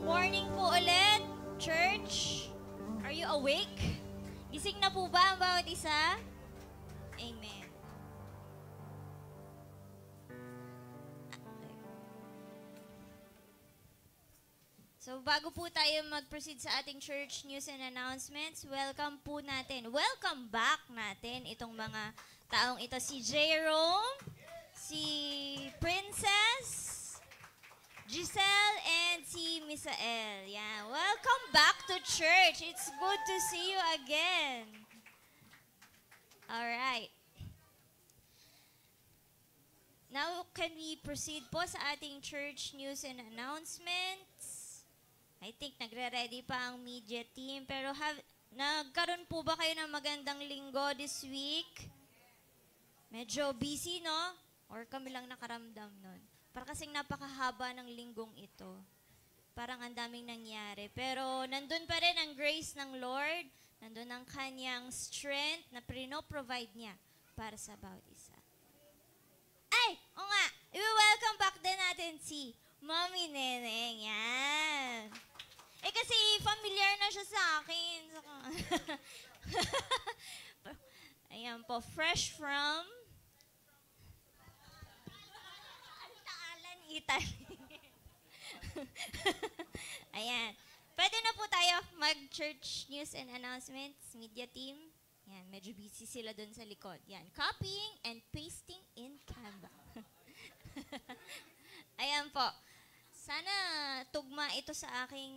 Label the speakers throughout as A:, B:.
A: Morning po ulit, church. Are you awake? Gising na po ba ang bawat isa? Amen. So, bago po tayo mag-proceed sa ating church news and announcements, welcome po natin, welcome back natin itong mga taong ito. Si Jerome, si Princess, Giselle, and si Misael. Yeah, welcome back to church. It's good to see you again. All right. Now, can we proceed po sa ating church news and announcements? I think nagre-ready pa ang media team. Pero nagkaroon po ba kayo ng magandang linggo this week? Medyo busy, no? Or kami lang nakaramdam nun? Para kasing napakahaba ng linggong ito. Parang ang daming nangyari. Pero nandun pa rin ang grace ng Lord. Nandun ang kanyang strength na provide niya para sa bawat isa. Ay! O nga! I-welcome back din natin si Mommy Neneng. Yan. Kasi familiar na siya sa akin. Ayan po. Fresh from Altaalan, Italy. Ayan. Pwede na po tayo mag-church news and announcements, media team. Yan, medyo busy sila doon sa likod. Yan, copying and pasting in Canva. Ayan po. Sana tugma ito sa aking,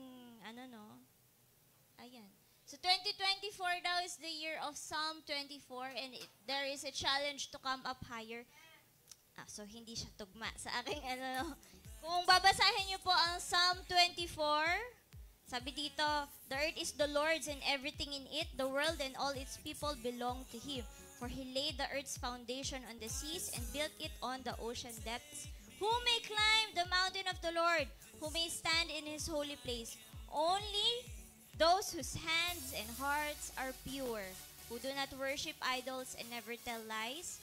A: ayan. So, 2024 daw is the year of Psalm 24 and there is a challenge to come up higher. So, hindi siya tugma sa aking, Kung babasahin niyo po ang Psalm 24, sabi dito, the earth is the Lord's and everything in it, the world and all its people belong to Him. For He laid the earth's foundation on the seas and built it on the ocean depths. Who may climb the mountain of the Lord? Who may stand in His holy place? Only those whose hands and hearts are pure, who do not worship idols and never tell lies,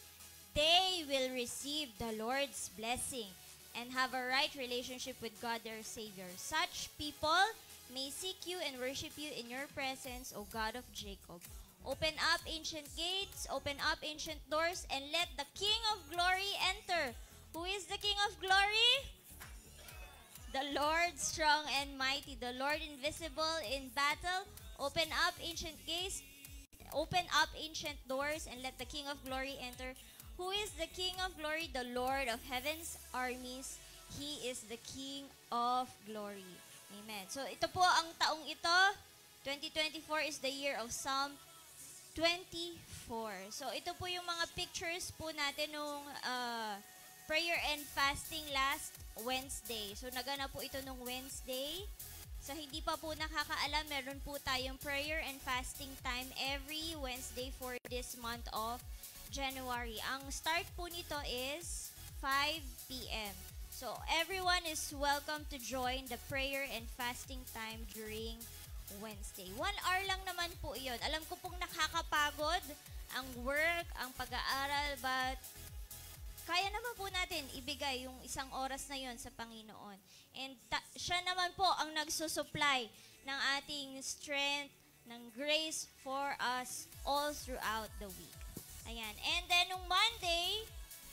A: they will receive the Lord's blessing and have a right relationship with God their Savior. Such people may seek you and worship you in your presence, O God of Jacob. Open up ancient gates, open up ancient doors, and let the King of glory enter. Who is the King of glory? The Lord strong and mighty, the Lord invisible in battle. Open up ancient gates, open up ancient doors, and let the King of glory enter. Who is the King of glory? The Lord of heaven's armies. He is the King of glory. Amen. So, ito po ang taong ito. 2024 is the year of Psalm 24. So, ito po yung mga pictures po natin nung prayer and fasting last Wednesday. So, naganap po ito nung Wednesday. So, hindi pa po nakakaalam, meron po tayong prayer and fasting time every Wednesday for this month of January. Ang start po nito is 5 p.m. So, everyone is welcome to join the prayer and fasting time during Wednesday. 1 hour lang naman po iyon. Alam ko pong nakakapagod ang work, ang pag-aaral, but kaya naman po natin ibigay yung 1 oras na yon sa Panginoon. And siya naman po ang nagsusupply ng ating strength, ng grace for us all throughout the week. Ayan. And then, nung Monday,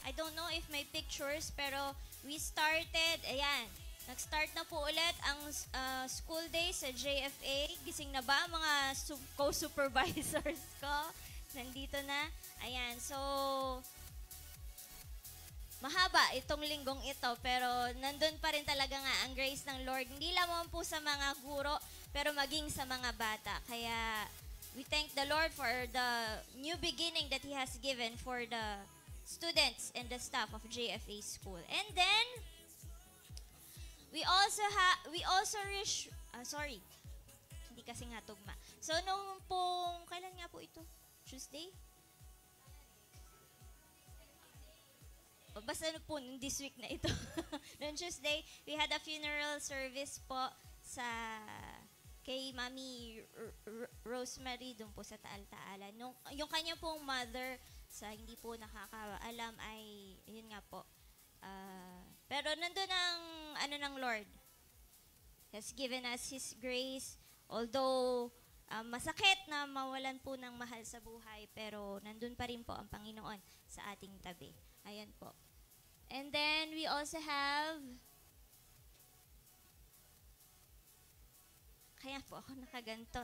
A: I don't know if may pictures, pero we started, ayan, nag-start na po ulit ang school day sa JFA. Gising na ba mga co-supervisors ko? Nandito na. Ayan, so, mahaba itong linggong ito, pero nandun pa rin talaga nga ang grace ng Lord. Hindi lamang po sa mga guro, pero maging sa mga bata. Kaya, we thank the Lord for the new beginning that He has given for the students and the staff of JFA School. And then, we also hindi kasi nga tugma. So, nung pong, kailan nga po ito? Tuesday? Basta po, this week na ito. Noong Tuesday, we had a funeral service po sa kay Mami Rosemary doon po sa Taal-Taalan. Yung kanya pong mother, sa hindi po nakakaalam ay, yun nga po, pero nandun ang, ng Lord. has given us His grace. Although masakit na mawalan po ng mahal sa buhay, pero nandun pa rin po ang Panginoon sa ating tabi. Ayan po. And then we also have, kaya po ako nakaganto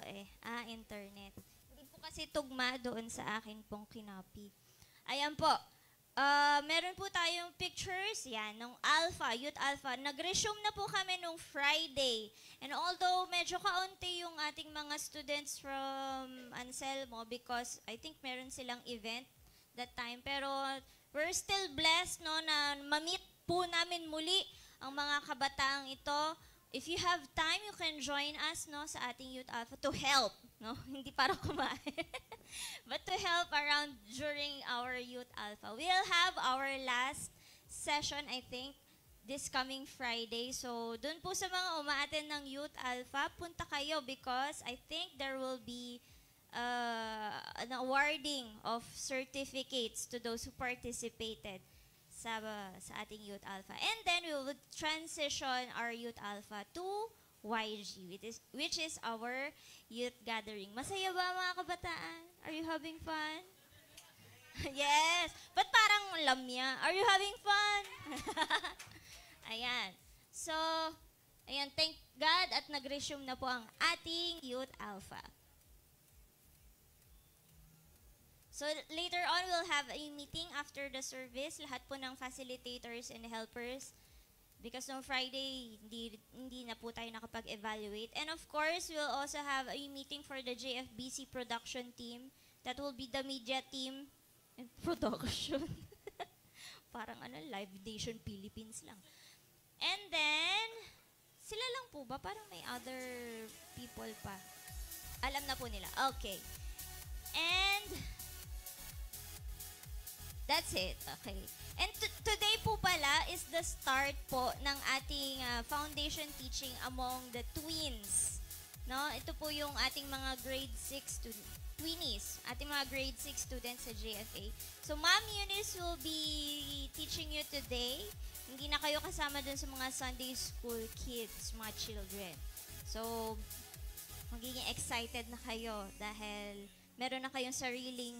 A: internet. Hindi po kasi tugma doon sa akin pong kinopi. Ayan po. Meron po tayong pictures, yan, ng Alpha, Youth Alpha. Nag-resume na po kami nung Friday. And although medyo kaunti yung ating mga students from Anselmo because I think meron silang event that time. Pero we're still blessed no, na ma-meet po namin muli ang mga kabataang ito. If you have time, you can join us no, sa ating Youth Alpha to help. No? Hindi para kumain. But to help around during our Youth Alpha. We'll have our last session, I think, this coming Friday. So, dun po sa mga umaattend ng Youth Alpha, punta kayo because I think there will be an awarding of certificates to those who participated sa ating Youth Alpha. And then we will transition our Youth Alpha to YG, which is our youth gathering. Masaya ba mga kabataan? Are you having fun? Yes. Ba't parang lamya? Are you having fun? Ayan. So, ayan, thank God at nag-resume na po ang ating Youth Alpha. So later on, we'll have a meeting after the service. Lahat po ng facilitators and helpers. Because no Friday, hindi na po tayo nakapag-evaluate. And of course, we'll also have a meeting for the JFBC production team. That will be the media team and production. Parang Live Nation Philippines lang. And then, sila lang po ba? Parang may other people pa. Alam na po nila. Okay. And that's it. Okay. And today po pala is the start po ng ating foundation teaching among the twins. No? Ito po yung ating mga grade 6 twinnies, ating mga grade 6 students sa JFA. So, Ma'am Eunice will be teaching you today. Hindi na kayo kasama dun sa mga Sunday school kids, mga children. So, magiging excited na kayo dahil meron na kayong sariling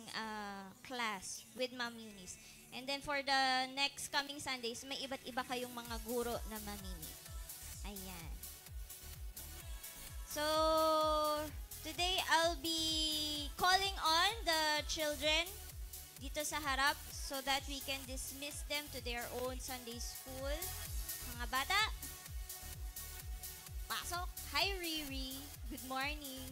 A: class with Ma'am Eunice. And then for the next coming Sundays, may iba't iba kayong mga guro na mamimit. Ayan. So, today I'll be calling on the children dito sa harap so that we can dismiss them to their own Sunday school. Mga bata, pasok. Hi, Riri. Good morning.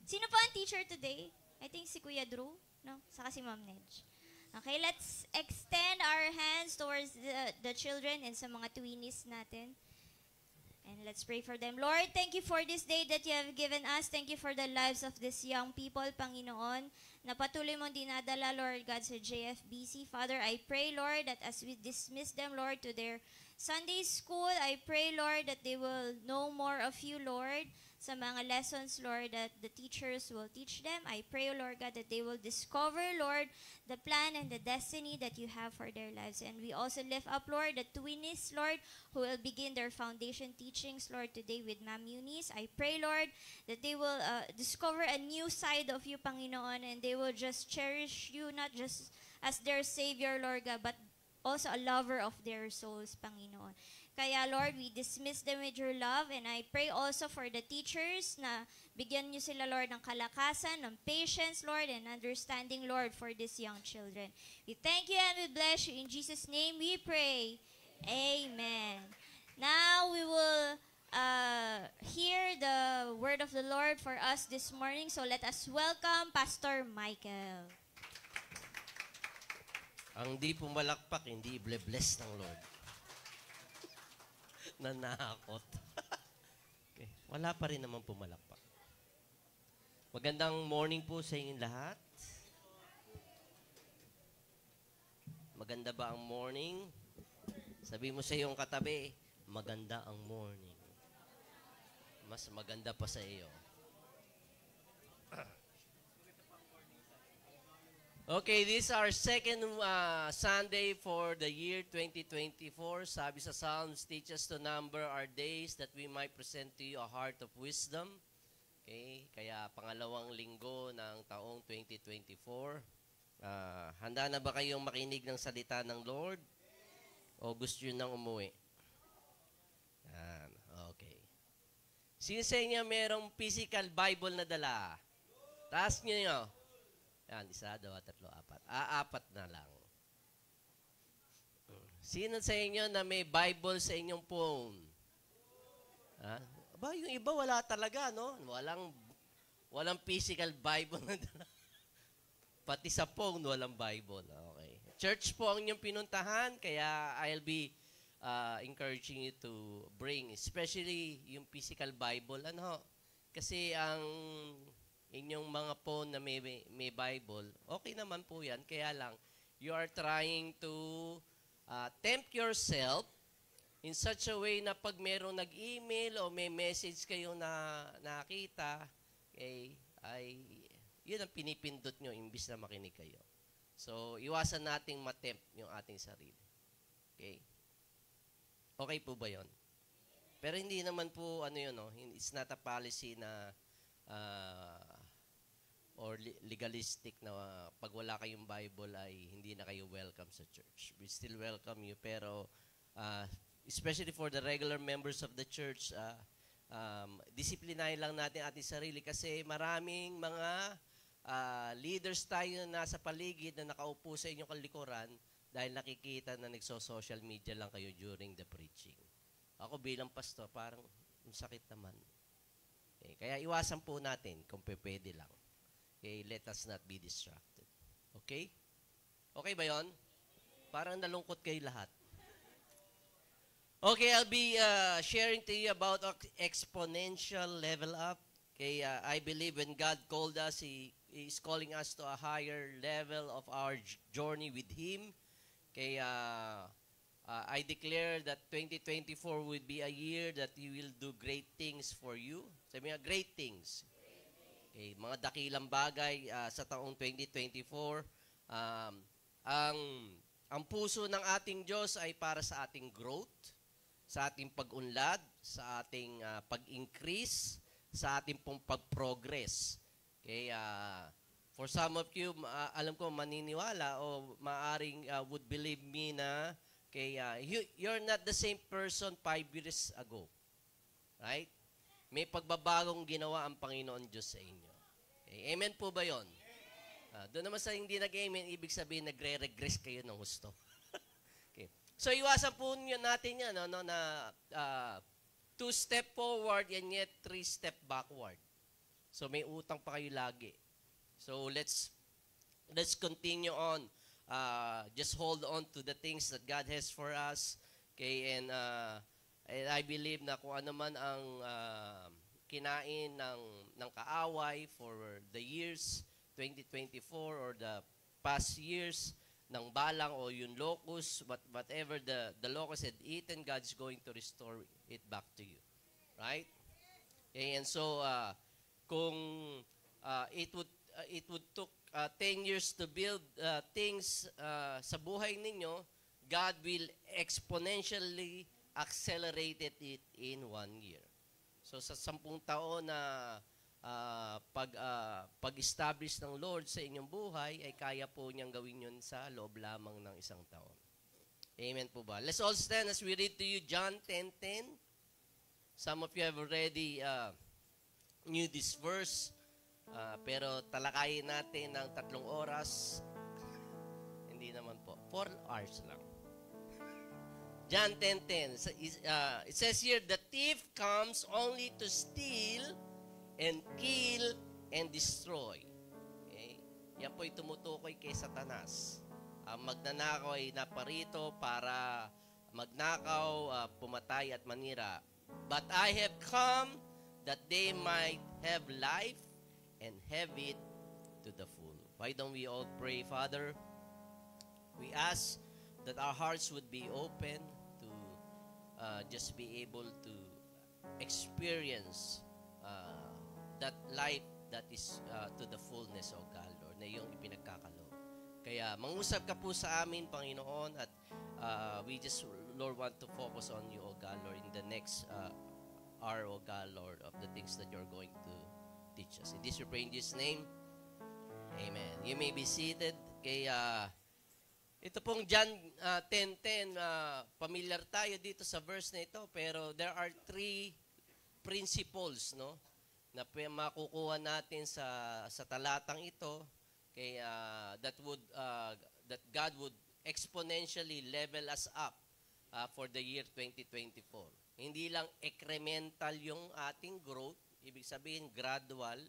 A: Sino po ang teacher today? I think si Kuya Drew, no? Saka si Ma'am Nedge. Okay, let's extend our hands towards the children and sa mga twinnies natin. And let's pray for them. Lord, thank you for this day that you have given us. Thank you for the lives of these young people, Panginoon, na patuloy mong dinadala, Lord God, sa JFBC. Father, I pray, Lord, that as we dismiss them, Lord, to their Sunday school, I pray, Lord, that they will know more of you, Lord, sa mga lessons, Lord, that the teachers will teach them. I pray, Lord God, that they will discover, Lord, the plan and the destiny that you have for their lives. And we also lift up, Lord, the twinnies, Lord, who will begin their foundation teachings, Lord, today with Ma'am Eunice. I pray, Lord, that they will discover a new side of you, Panginoon, and they will just cherish you, not just as their Savior, Lord God, but also a lover of their souls, Panginoon. Kaya, Lord, we dismiss them with your love, and I pray also for the teachers na bigyan niyo sila, Lord, ng kalakasan, ng patience, Lord, and understanding, Lord, for these young children. We thank you and we bless you. In Jesus' name we pray. Amen. Now we will hear the word of the Lord for us this morning, so let us welcome Pastor Michael.
B: Ang di pumalakpak, hindi i-bless ng Lord. Nanakot. Okay. Wala pa rin naman pumalakpak. Magandang morning po sa inyong lahat. Maganda ba ang morning? Sabi mo sa iyong katabi, maganda ang morning. Mas maganda pa sa iyo. Okay, this is our second Sunday for the year 2024. Sabi sa Psalms, teach us to number our days that we might present to you a heart of wisdom. Okay, kaya pangalawang linggo ng taong 2024. Handa na ba kayong makinig ng salita ng Lord? O gusto nyo nang umuwi? Yan, okay. Sino sa inyo merong physical Bible na dala? Taas nyo. Yan, 1, 2, 3, 4. Apat na lang. Sino sa inyo na may Bible sa inyong phone? Ha? Aba, yung iba wala talaga, no? Walang physical Bible na dala. Pati sa phone, walang Bible. Okay. Church po ang inyong pinuntahan, kaya I'll be encouraging you to bring, especially yung physical Bible. Ano? Kasi ang inyong mga phone na may Bible, okay naman po yan. Kaya lang, you are trying to tempt yourself in such a way na pag merong nag-email o may message kayo na nakita, okay, yun ang pinipindot nyo imbis na makinig kayo. So, iwasan nating matempt yung ating sarili. Okay? Okay po ba yun? Pero hindi naman po, no? It's not a policy na or legalistic na pag wala kayong Bible ay hindi na kayo welcome sa church. We still welcome you, pero especially for the regular members of the church, disiplinahin lang natin ating sarili kasi maraming mga leaders tayo na nasa paligid na nakaupo sa inyong kalikuran dahil nakikita na nagso-social media lang kayo during the preaching. Ako bilang pastor, parang sakit naman. Okay, kaya iwasan po natin kung pwede lang. Okay, let us not be distracted. Okay? Okay ba yon? Parang nalungkot kayo lahat. Okay, I'll be sharing to you about exponential level up. Okay, I believe when God called us, He is calling us to a higher level of our journey with Him. Okay, I declare that 2024 will be a year that He will do great things for you. Sabi nga, great things. Okay, mga dakilang bagay sa taong 2024. Ang puso ng ating Diyos ay para sa ating growth, sa ating pag-unlad, sa ating pag-increase, sa ating pong pag-progress. Okay, for some of you, alam ko maniniwala o maaring would believe me na okay, you're not the same person 5 years ago. Right? May pagbabagong ginawa ang Panginoon Diyos sa inyo. Okay, amen po ba yun? Doon naman sa hindi nag-amen, ibig sabihin nagre-regress kayo ng husto. Okay. So iwasan po natin yan, no, na 2 step forward and yet 3 step backward. So may utang pa kayo lagi. So let's continue on. Just hold on to the things that God has for us. Okay, and I believe na kung ano man ang kinain ng kaaway for the years 2024 or the past years ng balang o yung locust, whatever the locust had eaten, God's going to restore it back to you. Right? Okay, and so kung it would took 10 years to build things sa buhay ninyo, God will exponentially accelerated it in 1 year. So sa 10 taon na pag-establish ng Lord sa inyong buhay, ay kaya po niyang gawin yun sa loob lamang ng 1 taon. Amen po ba? Let's all stand as we read to you John 10:10. Some of you have already knew this verse, pero talakayin natin ng 3 oras. Hindi naman po. 4 hours lang. John 10:10. It says here, the thief comes only to steal and kill and destroy. Okay? Yan po'y tumutukoy kay Satanas. Ang magnanakaw ay naparito para magnakaw, pumatay at manira. But I have come that they might have life and have it to the full. Why don't we all pray, Father? We ask that our hearts would be open to just be able to experience that life that is to the fullness, O God, Lord, na iyong ipinagkakaloob. Kaya mangusap ka po sa amin, Panginoon, at we just, Lord, want to focus on you, O God, Lord, in the next hour, O God, Lord, of the things that you're going to teach us. In this we pray in Jesus' name. Amen. You may be seated. Kaya ito pong John 10:10, familiar tayo dito sa verse na ito, pero there are three principles, no, na makukuha natin sa talatang ito, kaya that God would exponentially level us up for the year 2024. Hindi lang incremental yung ating growth, ibig sabihin gradual,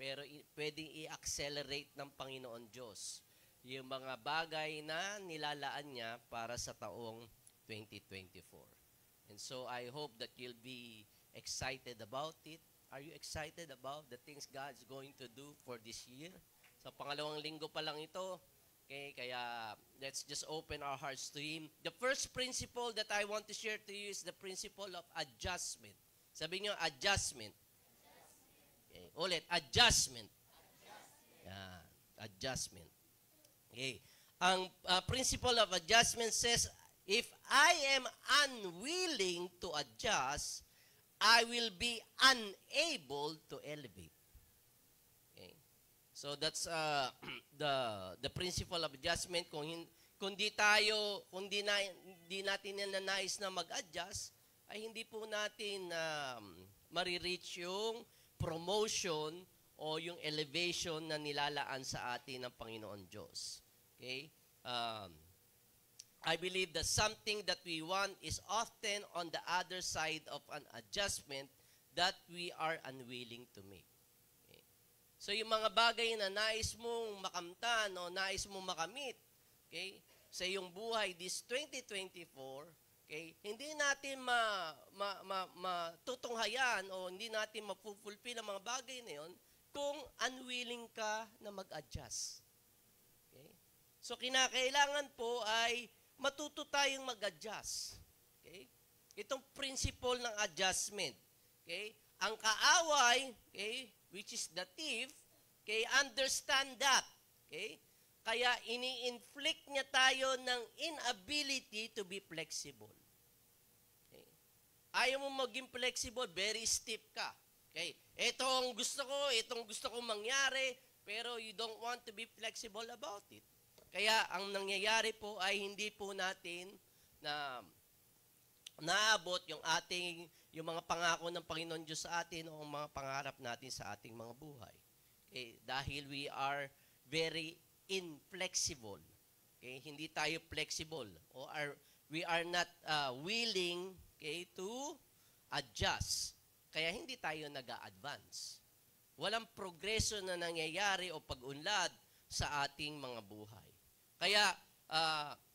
B: pero pwedeng i-accelerate ng Panginoon Diyos yung mga bagay na nilalaan niya para sa taong 2024. And so I hope that you'll be excited about it. Are you excited about the things God's going to do for this year? Sa pangalawang linggo pa lang ito, okay, kaya let's just open our hearts to Him. The first principle that I want to share to you is the principle of adjustment. Sabi niyo, adjustment. Okay, ulit, adjustment. Yan, adjustment. Okay. Ang principle of adjustment says, if I am unwilling to adjust, I will be unable to elevate. Okay. So that's the principle of adjustment. Kung di natin nanais na mag-adjust, ay hindi po natin marireach yung promotion o yung elevation na nilalaan sa atin ng Panginoon Diyos. Okay? I believe that something that we want is often on the other side of an adjustment that we are unwilling to make. Okay? So yung mga bagay na nais mong makamtan o nais mong makamit, okay, sa iyong buhay this 2024, okay, hindi natin matutunghayan o hindi natin mapufulfill ang mga bagay na yon kung unwilling ka na mag-adjust. Okay? So, kinakailangan po ay matuto tayong mag-adjust. Okay? Itong principle ng adjustment. Okay? Ang kaaway, okay, which is the thief, okay, understand that. Okay? Kaya ini-inflict niya tayo ng inability to be flexible. Okay? Ayaw mo maging flexible, very stiff ka. Okay, itong gusto kong mangyari, pero you don't want to be flexible about it. Kaya ang nangyayari po ay hindi po natin na naabot yung mga pangako ng Panginoon Diyos sa atin o mga pangarap natin sa ating mga buhay. Okay, dahil we are very inflexible. Okay, hindi tayo flexible o we are not willing, okay, to adjust. Kaya hindi tayo nag-a-advance. Walang progreso na nangyayari o pag-unlad sa ating mga buhay. Kaya,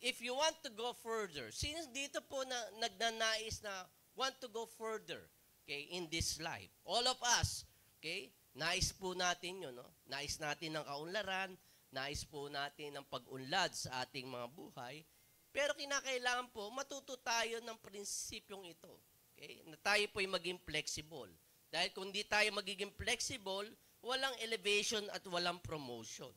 B: if you want to go further, since dito po na nagnanais na want to go further, okay, in this life, all of us, okay, nais po natin yun, no? Nais natin ng kaunlaran, nais po natin ng pag-unlad sa ating mga buhay, pero kinakailangan po matuto tayo ng prinsipyong ito. Okay? Na tayo po'y maging flexible. Dahil kung di tayo magiging flexible, walang elevation at walang promotion.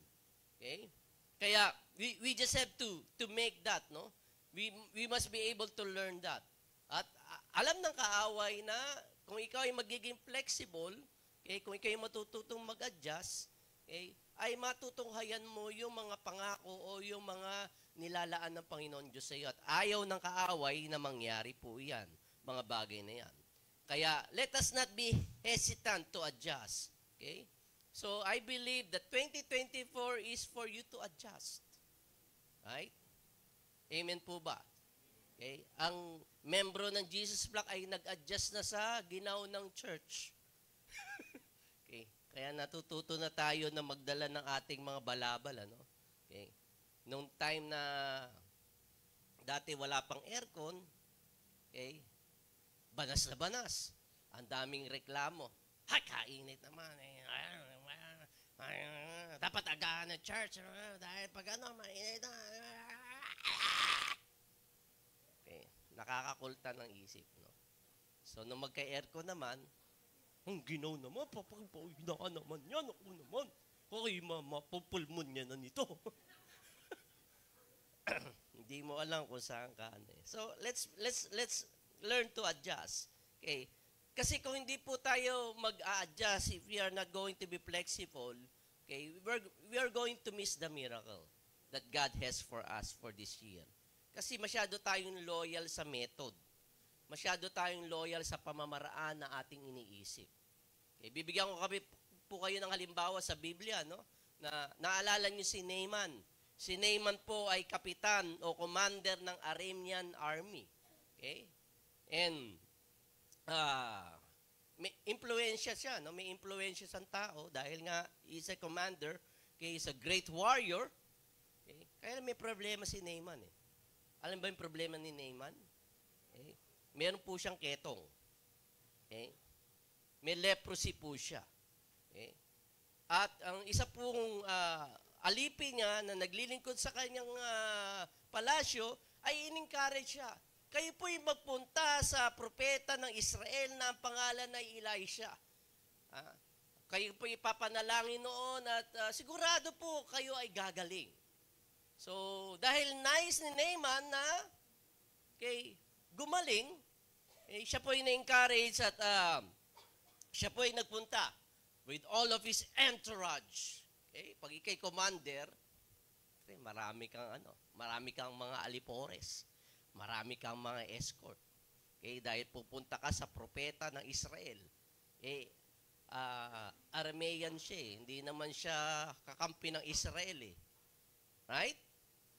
B: Okay? Kaya we just have to make that, no? We must be able to learn that. At alam ng kaaway na kung ikaw ay magiging flexible, okay, kung ikaw ay matututong mag-adjust, okay, ay matutunghayan mo yung mga pangako o yung mga nilalaan ng Panginoon Diyos sa iyo. At ayaw ng kaaway na mangyari po yan. Mga bagay na yan. Kaya, let us not be hesitant to adjust. Okay? So, I believe that 2024 is for you to adjust. Right? Amen po ba? Okay? Ang membro ng Jesus Flock ay nag-adjust na sa ginaw ng church. Okay? Kaya natututo na tayo na magdala ng ating mga balabal. Ano? Okay? Nung time na dati wala pang aircon, okay, banas na banas. Ang daming reklamo. Hay, kainit naman. Dapat agahan ng church. Dahil pag mainit na. Okay. Nakakakulta ng isip. No? So, nung magka-aircon naman, ang ginaw naman, papagpahinaan naman yan. Ako naman. Okay, mapupulmon niya na nito. mo alam kung saan ka. So, let's learn to adjust. Okay? Kasi kung hindi po tayo mag-a-adjust, if we are not going to be flexible, okay, we are going to miss the miracle that God has for us for this year. Kasi masyado tayong loyal sa method. Masyado tayong loyal sa pamamaraan na ating iniisip. Okay, bibigyan ko po kayo ng halimbawa sa Biblia, no? Na naalala niyo si Naaman. Si Naaman po ay kapitan o commander ng Aramean army. Okay? And may impluensya siya, no? May impluensya sa tao dahil nga he's a commander, okay? He's a great warrior. Okay? Kaya may problema si Naaman. Alam ba yung problema ni Naaman? Okay? Meron po siyang ketong. Okay? May leprosy po siya. Okay? At ang isa pong alipin niya na naglilingkod sa kanyang palasyo ay in-encourage siya. Kayo po'y magpunta sa propeta ng Israel na ang pangalan ay Elisha. Kayo po'y ipapanalangin noon at sigurado po kayo ay gagaling. So, dahil nice ni Naaman na gumaling, siya po'y na-encourage at siya po'y nagpunta with all of his entourage. Okay? Pag ikay commander, marami kang mga alipores. Marami kang mga escort. Okay? Dahil pupunta ka sa propeta ng Israel. Aramean siya. Hindi naman siya kakampi ng Israel. Right?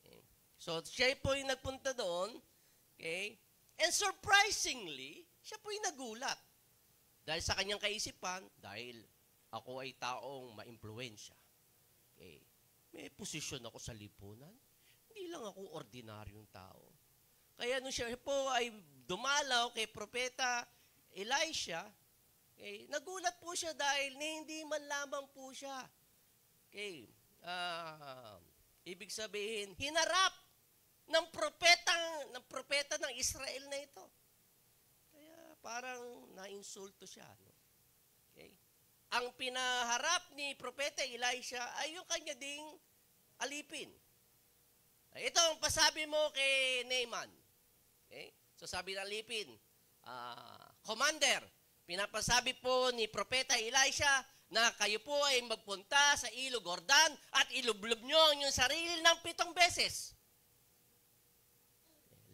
B: Okay. So, siya po yung nagpunta doon. Okay? And surprisingly, siya po yung nagulat. Dahil sa kanyang kaisipan, dahil ako ay taong ma-impluensya. Okay. May posisyon ako sa lipunan. Hindi lang ako ordinaryong tao. Kaya nung siya po ay dumalaw kay Propeta Elisha, okay, nagulat po siya dahil hindi man lamang po siya. Okay. Ibig sabihin, hinarap ng propeta ng Israel na ito. Kaya parang nainsulto siya. No? Okay. Ang pinaharap ni Propeta Elisha ay yung kanya ding alipin. Ito ang pasabi mo kay Naaman. Okay? So sabi ng alipin, Commander, pinapasabi po ni Propeta Elisha na kayo po ay magpunta sa Ilog Jordan at ilublob nyo ang inyong sarili ng 7 beses.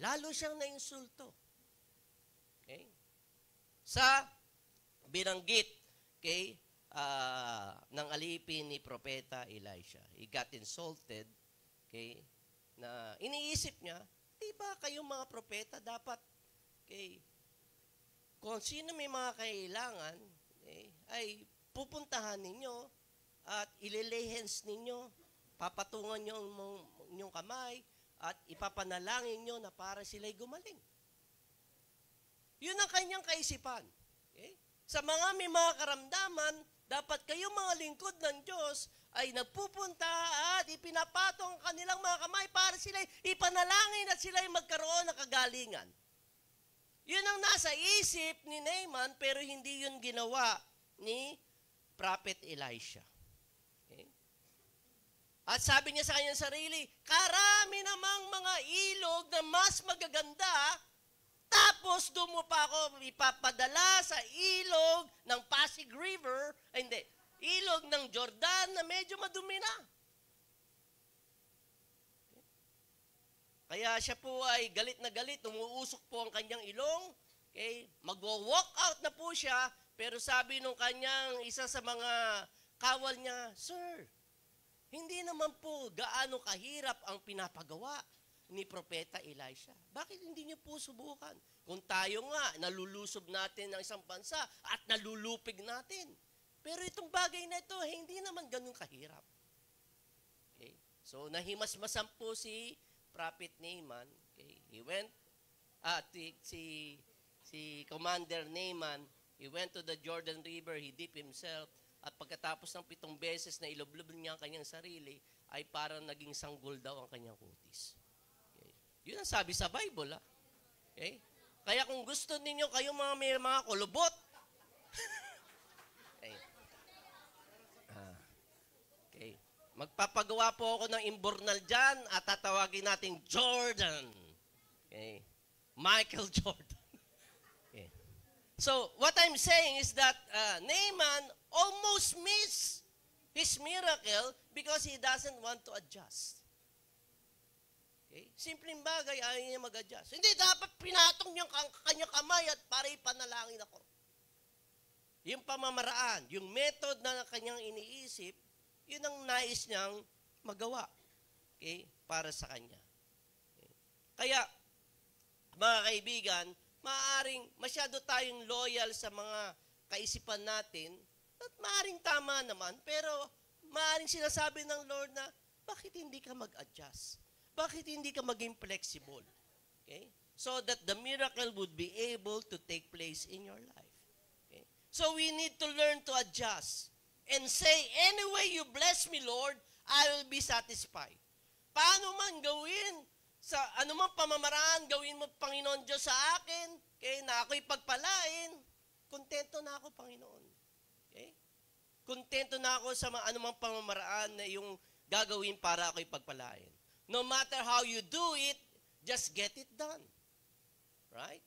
B: Lalo siyang nainsulto. Okay? Sa binanggit ng alipin ni Propeta Elisha. He got insulted, okay, na iniisip niya, di ba kayong mga propeta dapat, okay, kung sino may mga kailangan, okay, ay pupuntahan ninyo at ililay hands ninyo, papatungan nyo ang inyong kamay at ipapanalangin nyo na para sila'y gumaling. Yun ang kanyang kaisipan. Okay? Sa mga may mga karamdaman, dapat kayong mga lingkod ng Diyos ay nagpupunta at ipinapatong kanilang mga kamay para sila'y ipanalangin at sila'y magkaroon ng kagalingan. Yun ang nasa isip ni Naaman pero hindi yun ginawa ni Prophet Elisha. Okay? At sabi niya sa kanyang sarili, karami namang mga ilog na mas magaganda, tapos doon mo pa ako ipapadala sa ilog ng Pasig River, ilog ng Jordan na medyo madumi na. Kaya siya po ay galit na galit, umuusok po ang kanyang ilong, okay? Magwo-walk out na po siya, pero sabi nung kanyang isa sa mga kawal niya, Sir, hindi naman po gaano kahirap ang pinapagawa ni Propeta Elisha. Bakit hindi niyo po subukan? Kung tayo nga, nalulusob natin ng isang bansa at nalulupig natin. Pero itong bagay na ito, hindi naman ganun kahirap. Okay? So, nahimasmasan po si Prophet Naaman. Okay? He went, si Commander Naaman, he went to the Jordan River, he dipped himself, at pagkatapos ng 7 beses na ilublob niya ang kanyang sarili, ay parang naging sanggol daw ang kanyang kutis. Okay? Yun ang sabi sa Bible. Okay? Kaya kung gusto ninyo kayo may mga kulubot, okay. Okay. Magpapagawa po ako ng imbornal dyan at tatawagin natin Jordan. Okay? Michael Jordan. Okay. So, what I'm saying is that Naaman almost missed his miracle because he doesn't want to adjust. Okay? Simpleng bagay, ayaw niya mag-adjust. Hindi, dapat pinatong niyang kanyang kamay at para ipanalangin ako. Yung pamamaraan, yung method na kanyang iniisip, yun ang nais niyang magawa. Okay? Para sa kanya. Okay? Kaya, mga kaibigan, maaaring masyado tayong loyal sa mga kaisipan natin at maaaring tama naman, pero maaaring sinasabi ng Lord na, bakit hindi ka mag-adjust? Bakit hindi ka maging flexible? Okay? So that the miracle would be able to take place in your life. Okay? So we need to learn to adjust and say, anyway you bless me, Lord, I will be satisfied. Paano man gawin, sa anumang pamamaraan, gawin mo, Panginoon Diyos, sa akin, okay, na ako'y pagpalain, kontento na ako, Panginoon. Okay? Kontento na ako sa anumang pamamaraan na yung gagawin para ako'y pagpalain. No matter how you do it, just get it done. Right?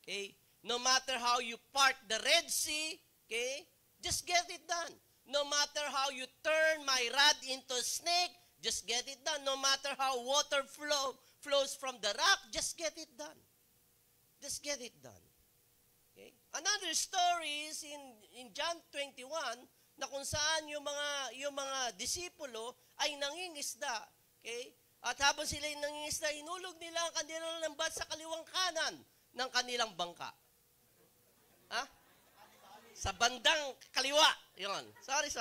B: Okay? No matter how you part the Red Sea, okay? Just get it done. No matter how you turn my rod into a snake, just get it done. No matter how water flows from the rock, just get it done. Just get it done. Okay? Another story is in John 21 na kung saan yung mga disipulo ay nangingisda. Okay? At habang sila nangingisda, inulog nila ang kanilang lambat sa kaliwang kanan ng kanilang bangka. Ha? Sa bandang kaliwa. Yun. Sorry.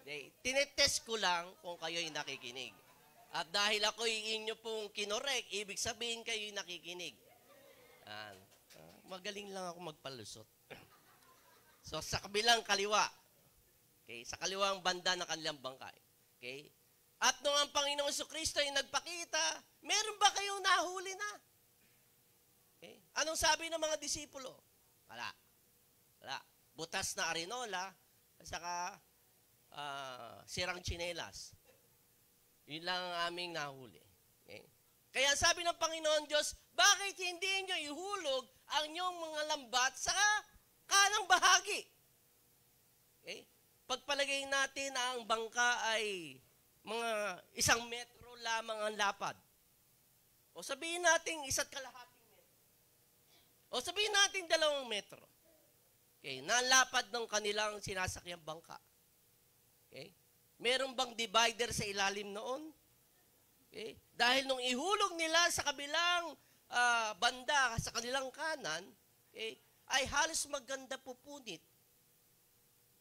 B: Okay. Tinetest ko lang kung kayo'y nakikinig. At dahil ako'y inyo pong kinorek, ibig sabihin kayo'y nakikinig. Magaling lang ako magpalusot. So, sa kabilang kaliwa. Okay? Sa kaliwang banda ng kanilang bangka. Okay? At nung ang Panginoong Jesucristo ay nagpakita, meron ba kayong nahuli na? Okay? Anong sabi ng mga disipulo? Wala. Butas na arinola, at saka sirang tsinelas. Yun lang ang aming nahuli. Okay? Kaya sabi ng Panginoon Diyos, bakit hindi nyo ihulog ang inyong mga lambat sa kanang bahagi? Okay? Pagpalagay natin na ang bangka ay mga 1 metro lamang ang lapad. O sabihin natin 1.5 metro. O sabihin natin 2 metro. Okay, nalapad ng kanilang sinasakyang bangka. Okay? Meron bang divider sa ilalim noon? Okay? Dahil nung ihulog nila sa kabilang banda, sa kanilang kanan, okay, ay halos maganda pupunit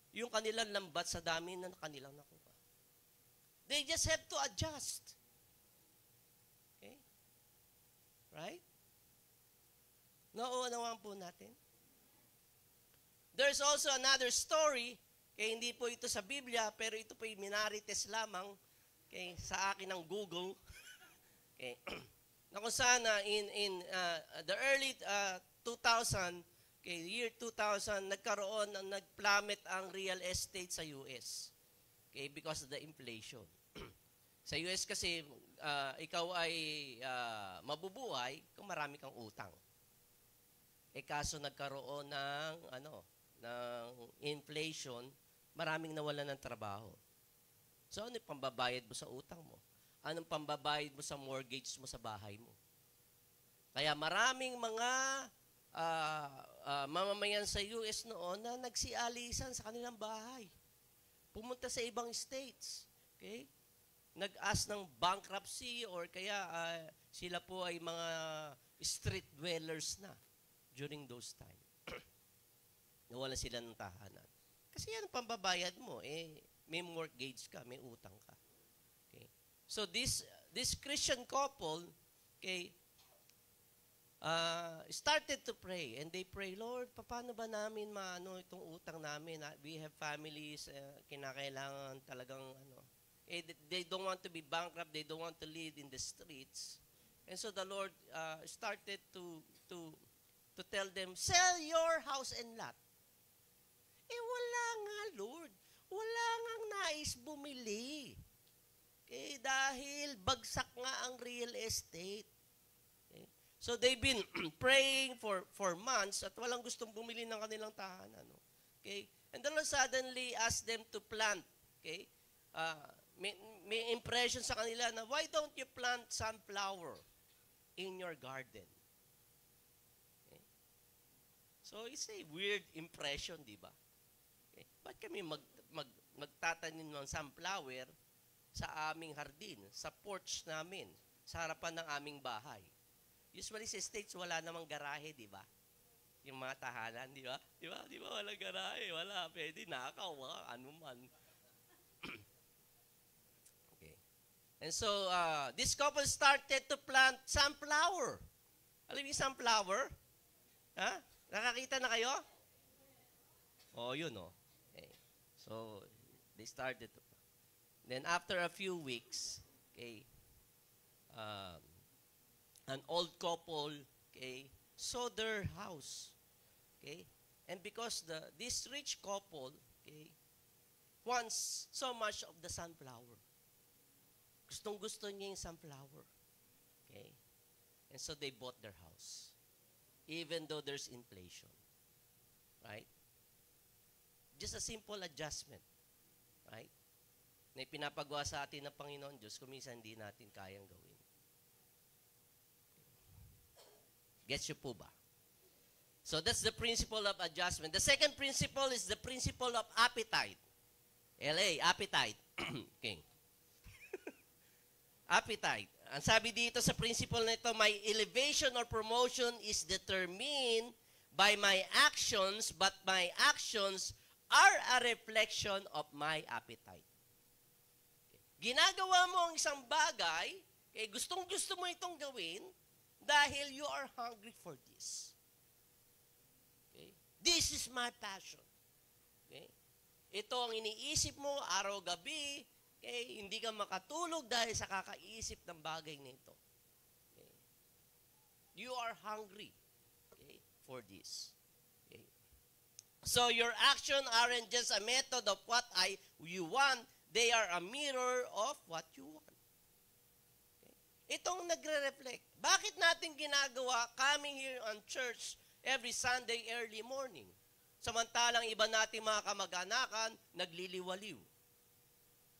B: yung kanilang lambat sa dami na kanilang nakuha. They just have to adjust. Okay? Right? Nauunawaan po natin. There's also another story, kaya hindi po ito sa Biblia, pero ito po yung minarites lamang sa akin ng Google. Okay. Na kung saan in the early 2000, year 2000, nag-plummet ang real estate sa US. Okay, because of the inflation. Sa US kasi, ikaw ay mabubuhay kung marami kang utang. Kaso nagkaroon ng inflation, maraming nawalan ng trabaho. So, ano yung pambabayad mo sa utang mo? Anong pambabayad mo sa mortgage mo sa bahay mo? Kaya maraming mga mamamayan sa US noon na nagsialisan sa kanilang bahay. Pumunta sa ibang states. Okay? Nag-ask ng bankruptcy or kaya sila po ay mga street dwellers na during those time. Nawala sila ng tahanan. Kasi yan ang pambabayad mo. May mortgage ka, may utang ka. Okay? So this Christian couple, okay, started to pray. And they pray, Lord, paano ba namin maano itong utang namin? We have families, kinakailangan talagang they don't want to be bankrupt, they don't want to live in the streets. And so the Lord started to tell them, sell your house and lot. Wala Lord, wala ngang nais bumili. Okay, dahil bagsak nga ang real estate. Okay? So they've been praying for months at walang gustong bumili ng kanilang tahanan. No? Okay? And the Lord suddenly asked them to plant. Okay? May impression sa kanila na, why don't you plant sunflower in your garden? Okay? So it's a weird impression, di ba? Okay? Ba't kami magtatanim ng sunflower sa aming hardin, sa porch namin, sa harapan ng aming bahay? Usually sa States, wala namang garahe, di ba? Yung mga tahanan, di ba? Di ba wala garahe, wala, pwede, nakaw, ano man. Okay. And so, this couple started to plant sunflower. Alam niyo yung sunflower? Ha? Nakakita na kayo? Oh, yun, oh. Okay. So, they started to. Then after a few weeks, okay, an old couple, okay, saw their house, okay, and because this rich couple, okay, wants so much of the sunflower, gustong-gusto niya yung sunflower, okay, and so they bought their house, even though there's inflation, right? Just a simple adjustment, right? Na pinapagawa sa atin ng Panginoon Diyos, kung minsan hindi natin kayang gawin. Gets you po ba? So that's the principle of adjustment. The second principle is the principle of appetite. LA, appetite. Okay. Appetite. Ang sabi dito sa principle na ito, my elevation or promotion is determined by my actions, but my actions are a reflection of my appetite. Ginagawa mo ang isang bagay, okay, gustong-gusto mo itong gawin dahil you are hungry for this. Okay? This is my passion. Okay? Ito ang iniisip mo araw-gabi, okay? Hindi ka makatulog dahil sa kakaisip ng bagay nito. Okay? You are hungry, okay, for this. Okay? So your action aren't just a method of what you want, they are a mirror of what you want. Okay? Itong nagre-reflect. Bakit natin ginagawa coming here on church every Sunday early morning? Samantalang iba nating mga kamag-anakan, nagliliwaliw.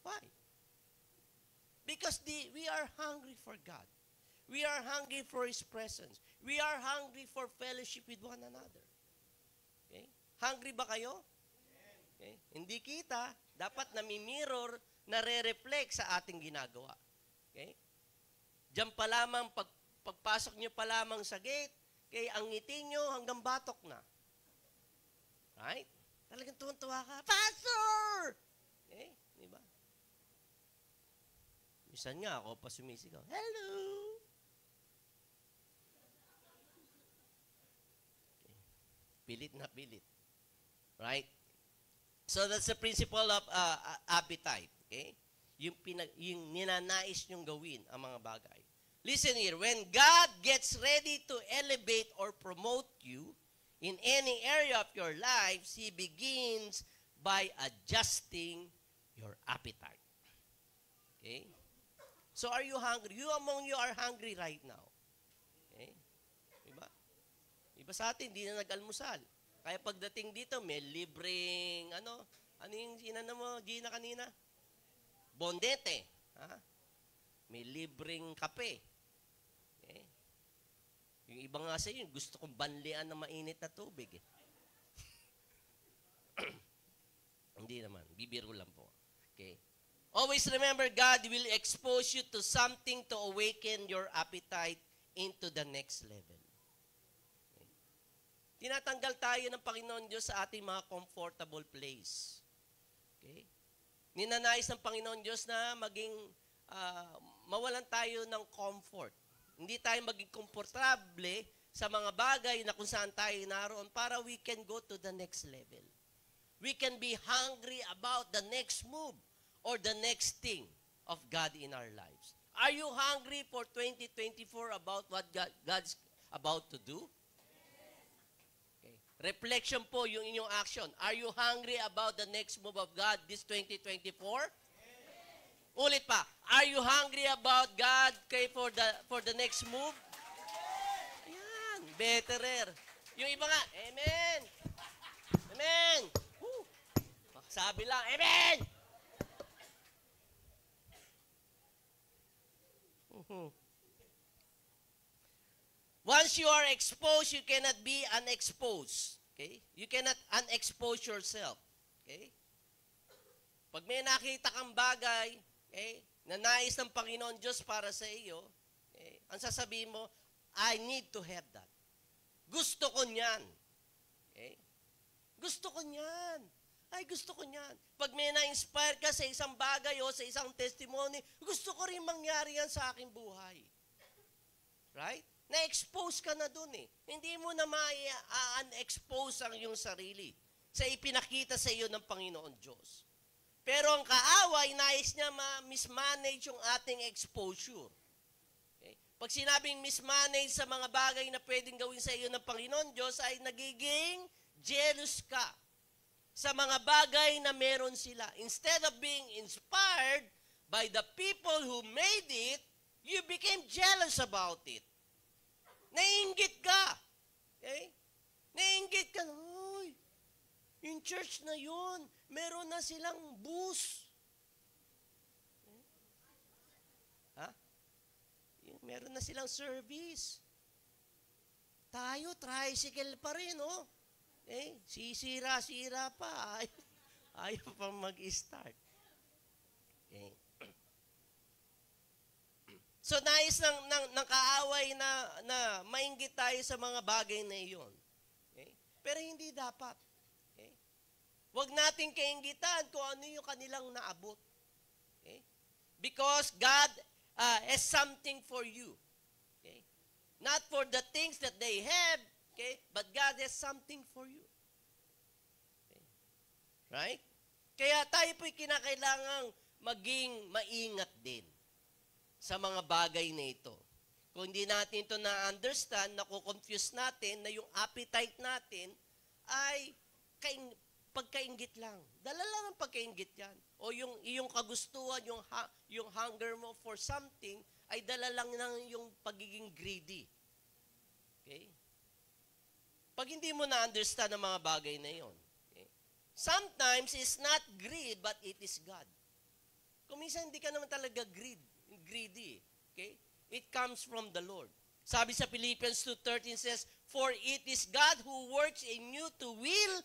B: Why? Because we are hungry for God. We are hungry for His presence. We are hungry for fellowship with one another. Okay? Hungry ba kayo? Okay? Hindi kita, dapat nami-mirror, nare-reflect sa ating ginagawa. Okay? Diyan pa lamang, pagpasok nyo pa lamang sa gate, okay, ang ngiti nyo hanggang batok na. Right? Talagang tuwan-tuwa ka, Pastor! Okay? Diba? Minsan nga ako pa sumisigaw, hello! Okay. Pilit na pilit. Right? So that's the principle of appetite. Okay? Yung ninanais nyong gawin ang mga bagay. Listen here, when God gets ready to elevate or promote you in any area of your lives, He begins by adjusting your appetite. Okay? So are you hungry? You among you are hungry right now. Okay? Diba? Iba sa atin, hindi na nag-almusal. Kaya pagdating dito, may libreng, ano yung sinana mo, Gina, kanina? Bondete. Ha? May libreng kape. Okay? Yung iba nga sa inyo, gusto kong banlian ng mainit na tubig. Eh. Hindi naman. Bibiro lang po. Okay? Always remember, God will expose you to something to awaken your appetite into the next level. Tinatanggal tayo ng Panginoon Diyos sa ating mga comfortable place. Okay? Ninanais ng Panginoon Diyos na maging, mawalan tayo ng comfort. Hindi tayo maging komportable sa mga bagay na kung saan tayo naroon para we can go to the next level. We can be hungry about the next move or the next thing of God in our lives. Are you hungry for 2024 about what God's about to do? Reflection po yung inyong action. Are you hungry about the next move of God this 2024? Ulit pa. Are you hungry about God for the next move? Ayan, betterer. Yung iba nga, amen. Amen. Woo. Sabi lang, amen. Once you are exposed, you cannot be unexposed. Okay? You cannot unexpose yourself. Okay? Pag may nakita kang bagay, okay, na nais ng Panginoon Diyos para sa iyo, okay, ang sasabihin mo, I need to have that. Gusto ko niyan. Okay? Gusto ko niyan. Ay, gusto ko niyan. Pag may na-inspire ka sa isang bagay o sa isang testimony, gusto ko rin mangyari yan sa aking buhay. Right? Na-expose ka na dun eh. Hindi mo na ma-unexpose ang iyong sarili sa ipinakita sa iyo ng Panginoon Diyos. Pero ang kaaway, nais niya mismanage yung ating exposure. Okay? Pag sinabing mismanage sa mga bagay na pwedeng gawin sa iyo ng Panginoon Diyos, ay nagiging jealous ka sa mga bagay na meron sila. Instead of being inspired by the people who made it, you became jealous about it. Naiinggit ka. Okay? Naiinggit ka. Uy, yung church na yun, meron na silang bus. Ha? Meron na silang service. Tayo, tricycle pa rin, oh. Eh, sisira-sira pa. Ayaw pa mag-start. Okay. So, nais ng kaaway na mainggit tayo sa mga bagay na iyon. Okay? Pero hindi dapat. Okay? Huwag natin kainggitan kung ano yung kanilang naabot. Okay? Because God has something for you. Okay? Not for the things that they have, okay? But God has something for you. Okay? Right? Kaya tayo po'y kinakailangang maging maingat din sa mga bagay na ito. Kung hindi natin ito na-understand, nakukonfuse natin na yung appetite natin ay pagkainggit lang. Dala lang ang pagkainggit yan. O yung iyong kagustuhan, yung hunger mo for something, ay dala lang ng yung pagiging greedy. Okay? Pag hindi mo na-understand ang mga bagay na yon, okay? Sometimes it's not greed, but it is God. Kung minsan hindi ka naman talaga greedy. Okay? It comes from the Lord. Sabi sa Philippians 2:13 says, for it is God who works in you to will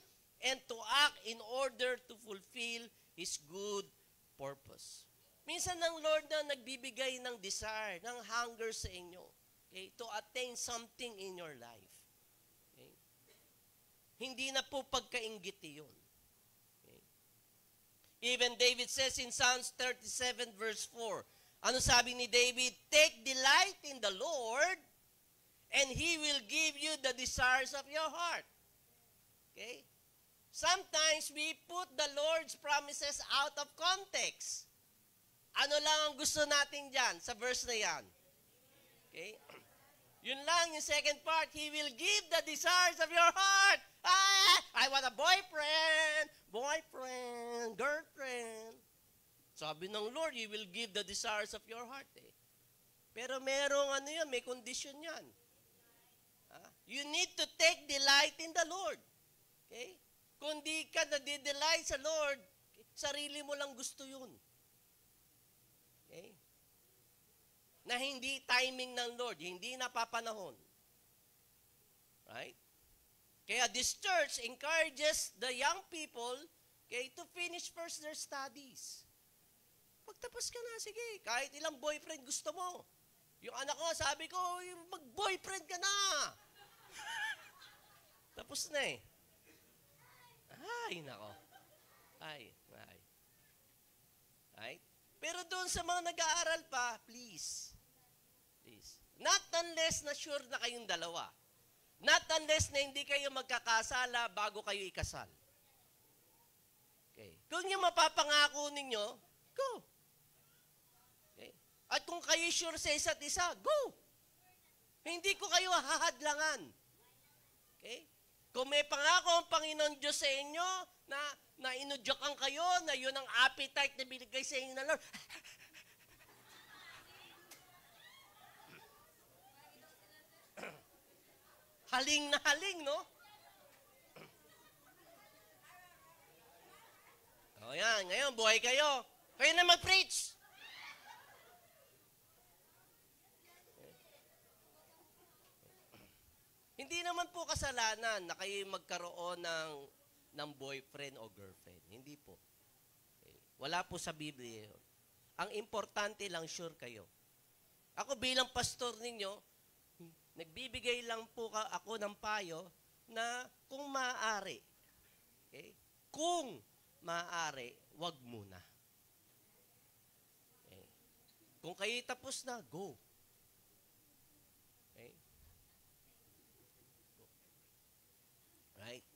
B: and to act in order to fulfill His good purpose. Minsan ang Lord na nagbibigay ng desire, ng hunger sa inyo, okay, to attain something in your life. Okay? Hindi na po pagkainggit yun. Okay? Even David says in Psalms 37 verse 4, ano sabi ni David? Take delight in the Lord, and He will give you the desires of your heart. Okay? Sometimes we put the Lord's promises out of context. Ano lang ang gusto natin dyan sa verse na yan? Okay? Yun lang, yung second part, He will give the desires of your heart. I want a boyfriend, girlfriend. Sabi ng Lord, He will give the desires of your heart. Eh. Pero merong may condition yan. You need to take delight in the Lord. Okay? Kung di ka nadidelight sa Lord, sarili mo lang gusto yun. Okay? Na hindi timing ng Lord, hindi napapanahon. Right? Kaya this church encourages the young people, okay, to finish first their studies. Pagtapos ka na, sige, kahit ilang boyfriend gusto mo. Yung anak ko, sabi ko, mag-boyfriend ka na. Tapos na eh. Ay, nako. Ay. Right? Pero doon sa mga nag-aaral pa, please. Not unless na sure na kayong dalawa. Not unless na hindi kayo magkakasala bago kayo ikasal. Okay. Kung yung mapapangako ninyo, go. Okay. At kung kayo sure sa isa't isa, go. Hindi ko kayo hahadlangan. Okay? Kung may pangako ang Panginoon Diyos sa inyo, na inudyakan kayo, na yun ang appetite na binigay sa inyo ng Lord, haling na haling, no? O yan, ngayon, buhay kayo. Kayo na mag-preach. Hindi naman po kasalanan na kayo magkaroon ng boyfriend o girlfriend. Hindi po. Okay. Wala po sa Biblia yun. Ang importante lang, sure kayo. Ako bilang pastor ninyo, nagbibigay lang po ako ng payo na kung maaari, okay? Kung maaari, wag muna. Okay? Kung kayo tapos na, go. Okay? Right?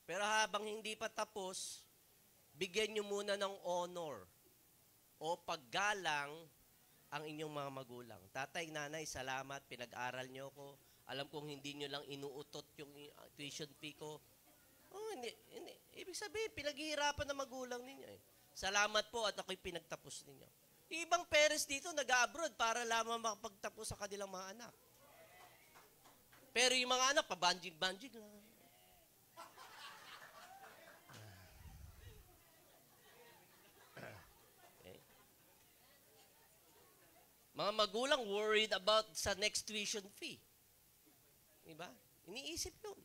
B: Pero habang hindi pa tapos, bigyan nyo muna ng honor o paggalang ang inyong mga magulang. Tatay, nanay, salamat, pinag-aral nyo ko. Alam kong hindi nyo lang inuutot yung tuition fee ko. Oh, hindi. Ibig sabihin, pinaghihirapan ng magulang ninyo eh. Salamat po at ako'y pinagtapos ninyo. Ibang parents dito nag-abroad para lamang makapagtapos sa kanilang mga anak. Pero yung mga anak, pabanjig-banjig lang. Mga magulang worried about sa next tuition fee. Diba? Iniisip yun.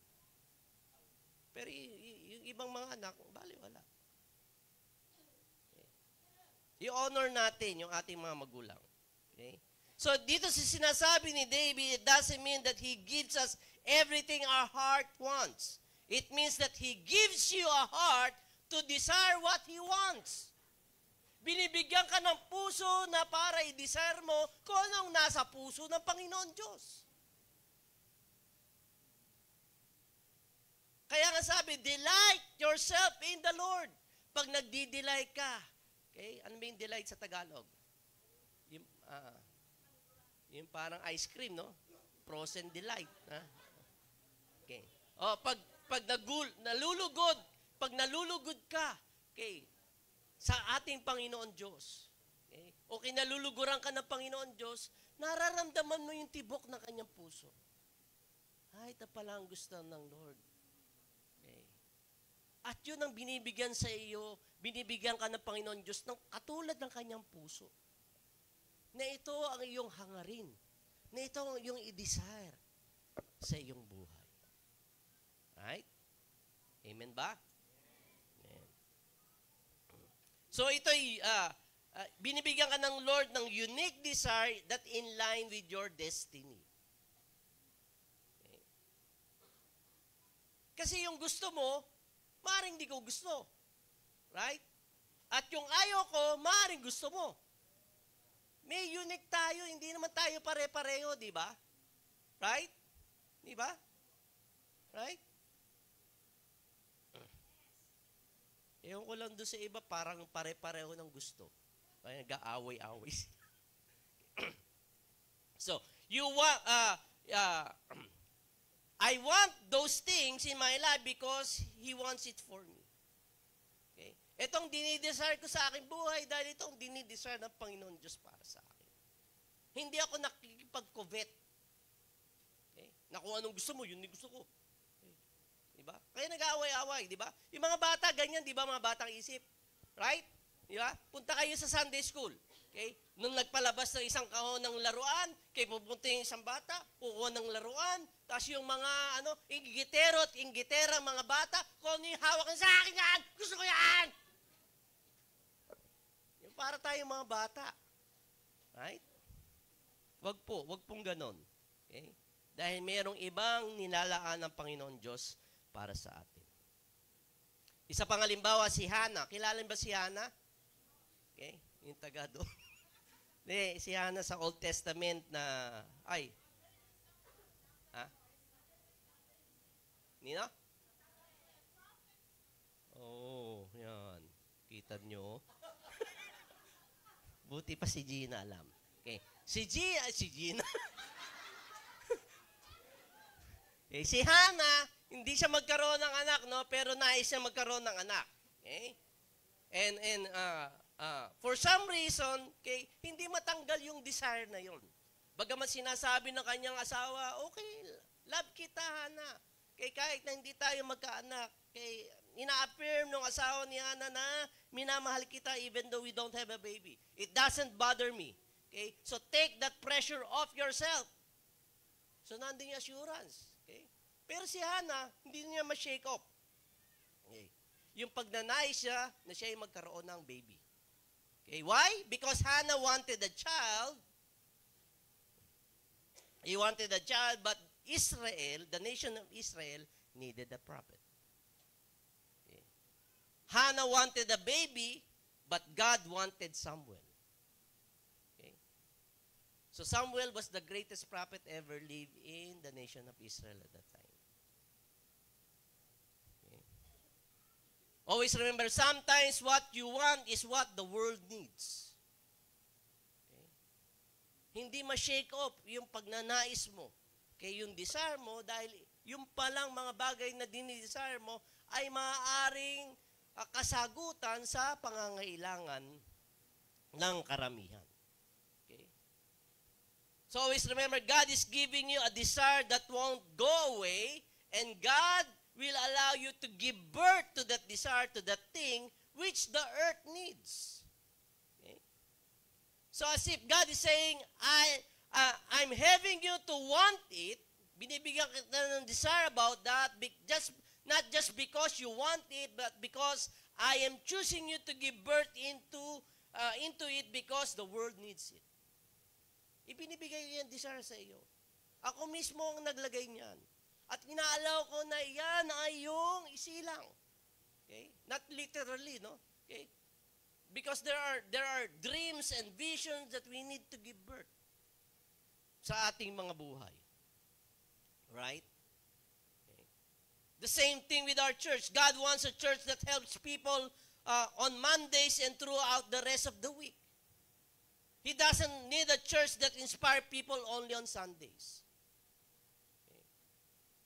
B: Pero yung ibang mga anak, bali wala. Okay. I-honor natin yung ating mga magulang. Okay? So dito sinasabi ni David, it doesn't mean that he gives us everything our heart wants. It means that he gives you a heart to desire what he wants. Binibigyan ka ng puso na para i-desire mo kung anong nasa puso ng Panginoon Diyos. Kaya nga sabi, delight yourself in the Lord. Pag nagdi-delight ka, okay? Ano ba yung delight sa Tagalog? Yung parang ice cream, no? Frozen delight. Ha? Okay. O, pag nalulugod ka, okay, sa ating Panginoon Diyos, okay, o kinaluluguran ka ng Panginoon Diyos, nararamdaman mo yung tibok ng kanyang puso. Ay, ito pala ang gusto ng Lord. Okay. At yun ang binibigyan sa iyo, binibigyan ka ng Panginoon Diyos ng katulad ng kanyang puso. Na ito ang iyong hangarin. Na ito ang iyong i-desire sa iyong buhay. Right? Amen ba? So ito'y, binibigyan ka ng Lord ng unique desire that in line with your destiny. Okay. Kasi yung gusto mo, maaaring di ko gusto. Right? At yung ayaw ko, maaaring gusto mo. May unique tayo, hindi naman tayo pare-pareho, di ba? Right? Di ba? Right? Ewan ko lang doon sa iba, parang pare-pareho ng gusto. Kaya nag-aaway-aaway sila. So, I want those things in my life because He wants it for me. Okay? Itong dinidesire ko sa aking buhay dahil itong dinidesire ng Panginoon Diyos para sa akin. Hindi ako nakikipag-covet. Okay? Na kung anong gusto mo, yun yung gusto ko. Diba? Kaya nag-aaway-aaway, di ba? Yung mga bata, ganyan, di ba, mga batang isip? Right? Di ba? Punta kayo sa Sunday school. Okay? Nung nagpalabas ng isang kahon ng laruan, kaya pupunta yung isang bata, kukuha ng laruan, tapos yung mga, inggitero at inggitera, mga bata, kung ano yung hawak sa akin yan, gusto ko yan! Yung para tayong mga bata. Right? Wag pong ganon. Okay? Dahil mayroong ibang nilalaan ng Panginoon Diyos para sa atin. Isa pang halimbawa, si Hannah. Kilala ba si Hannah? Okay, yung taga doon. Si Hannah sa Old Testament na, Nino? Oh, yan. Kita nyo. Buti pa si Gina alam. Okay. Si Gina. Si Hannah, Hindi siya magkaroon ng anak, no? Pero nais siya magkaroon ng anak. Okay? For some reason, okay, hindi matanggal yung desire na yon. Bagamat sinasabi ng kanyang asawa, okay, love kita, Hana. Okay, kahit na hindi tayo magkaanak, okay, ina-affirm ng asawa ni Hana na minamahal kita even though we don't have a baby. It doesn't bother me. Okay? So take that pressure off yourself. So nandun yung assurance. Okay? Pero si Hana, hindi niya ma-shake off. Okay? Yung pagnanais siya na siya ay magkaroon ng baby. Okay? Why? Because Hana wanted a child. He wanted a child, but Israel, the nation of Israel, needed a prophet. Okay? Hannah wanted a baby, but God wanted Samuel. Okay? So Samuel was the greatest prophet ever lived in the nation of Israel at that time. Okay? Always remember, sometimes what you want is what the world needs. Hindi ma-shake off yung pagnanais mo. Kaya yung desire mo, dahil yung palang mga bagay na dinidesire mo ay maaaring kasagutan sa pangangailangan ng karamihan. Okay? So always remember, God is giving you a desire that won't go away, and God will allow you to give birth to that desire, to that thing which the earth needs. So as if God is saying, I'm having you to want it, binibigyan kita ng desire about that, not just because you want it, but because I am choosing you to give birth into it because the world needs it. Ibinibigay niya yung desire sa iyo. Ako mismo ang naglagay niyan. At inaalaw ko na yan ay yung isilang. Okay? Not literally, no? Okay? Because there are dreams and visions that we need to give birth sa ating mga buhay. Right? Okay. The same thing with our church. God wants a church that helps people on Mondays and throughout the rest of the week. He doesn't need a church that inspires people only on Sundays. Okay.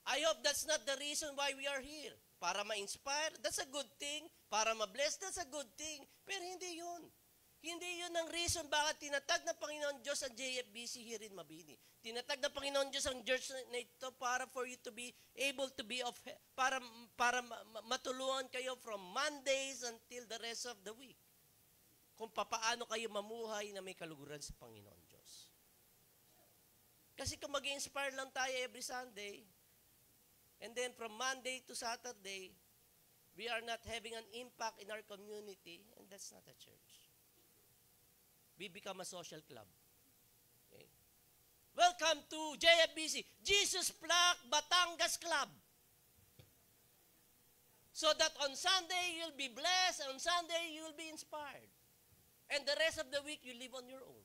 B: I hope that's not the reason why we are here. Para ma-inspire, that's a good thing. Para ma-bless, that's a good thing. Pero hindi yun. Hindi yun ang reason bakit tinatag ng Panginoon Diyos ang JFBC here in Mabini. Tinatag ng Panginoon Diyos ang church na ito para for you to be able to be para matulungan kayo from Mondays until the rest of the week. Kung papaano kayo mamuhay na may kaluguran sa Panginoon Diyos. Kasi kung mag-inspire lang tayo every Sunday, and then from Monday to Saturday, we are not having an impact in our community, and that's not a church. We become a social club. Okay? Welcome to JFBC, Jesus Plak Batangas Club. So that on Sunday, you'll be blessed, on Sunday, you'll be inspired. And the rest of the week, you live on your own.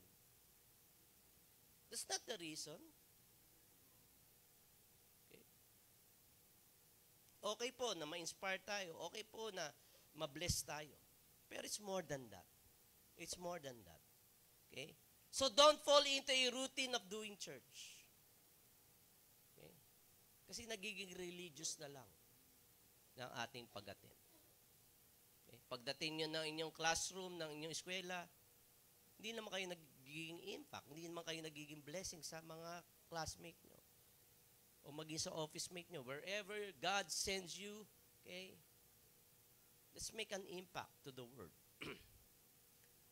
B: That's not the reason. Okay po na ma-inspire tayo. Okay po na ma-bless tayo. Pero it's more than that. It's more than that. Okay? So don't fall into a routine of doing church. Okay? Kasi nagiging religious na lang ng ating pag-attend. Okay? Pagdating nyo ng inyong classroom, ng inyong eskwela, hindi naman kayo nagiging impact, hindi naman kayo nagiging blessing sa mga classmate nyo. O maging sa office mate nyo, wherever God sends you, okay, let's make an impact to the world.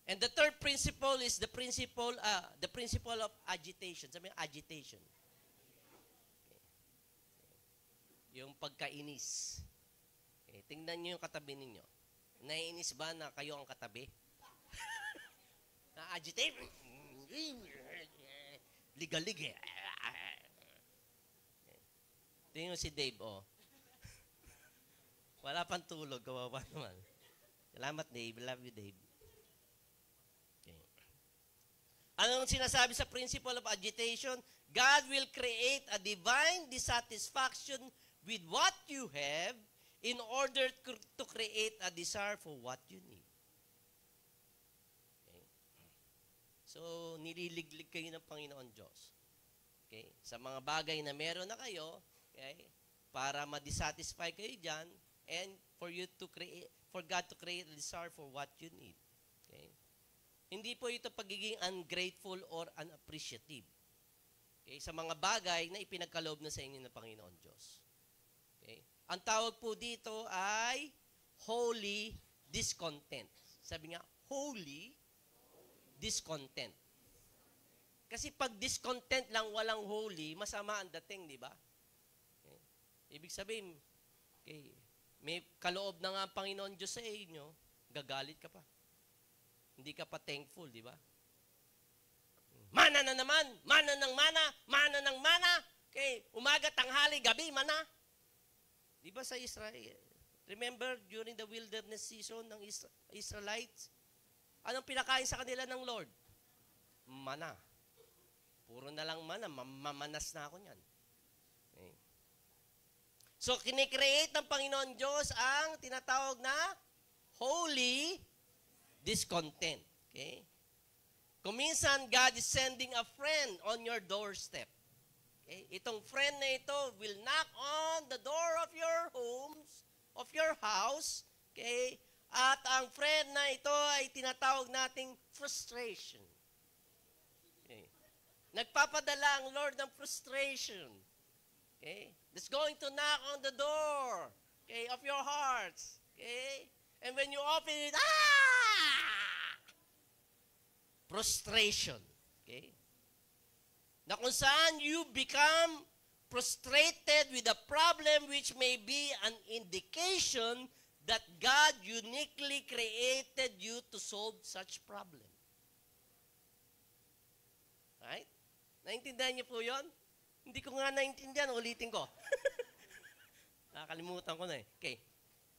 B: And the third principle is the principle of agitation. Sabi yung agitation. Okay. Yung pagkainis. Okay. Tingnan nyo yung katabi ninyo. Naiinis ba na kayo ang katabi? Na-agitate? Liga-liga. Tingnan mo si Dave, oh. Wala pang tulog, kawawa naman. Salamat, Dave. Love you, Dave. Okay. Anong sinasabi sa principle of agitation? God will create a divine dissatisfaction with what you have in order to create a desire for what you need. Okay. So, nililiglig kayo ng Panginoon Diyos. Okay? Sa mga bagay na meron na kayo, okay? para ma-dissatisfy kayo dyan and for you to create, for God to create a desire for what you need. Okay? Hindi po ito pagiging ungrateful or unappreciative. Okay? Sa mga bagay na ipinagkaloob na sa inyo ng Panginoon Diyos. Okay? Ang tawag po dito ay holy discontent. Sabi nga, holy discontent. Kasi pag discontent lang, walang holy, masama ang dating, di ba? Okay. Ibig sabihin, okay, may kaloob na nga ang Panginoon Diyos sa inyo, gagalit ka pa. Hindi ka pa thankful, di ba? Mana na naman, mana ng mana, mana ng mana. Okay, umaga, tanghali, gabi, mana. Di ba sa Israel? Remember, during the wilderness season ng Israelites, anong pinakain sa kanila ng Lord? Mana. Puro na lang mana, mamanas na ako niyan. Okay. So, kinikreate ng Panginoon Diyos ang tinatawag na holy discontent. Okay? Kung minsan, God is sending a friend on your doorstep. Okay? Itong friend na ito will knock on the door of your homes, of your house, okay? At ang friend na ito ay tinatawag nating frustration. Okay? Nagpapadala ang Lord ng frustration. Okay? That's going to knock on the door, okay, of your hearts. Okay? And when you open it, frustration. Okay? Na kung saan you become frustrated with a problem which may be an indication that God uniquely created you to solve such problem. Right? Naintindihan niyo po yun? Hindi ko nga naintindihan, ulitin ko. Nakakalimutan ko na eh. Okay.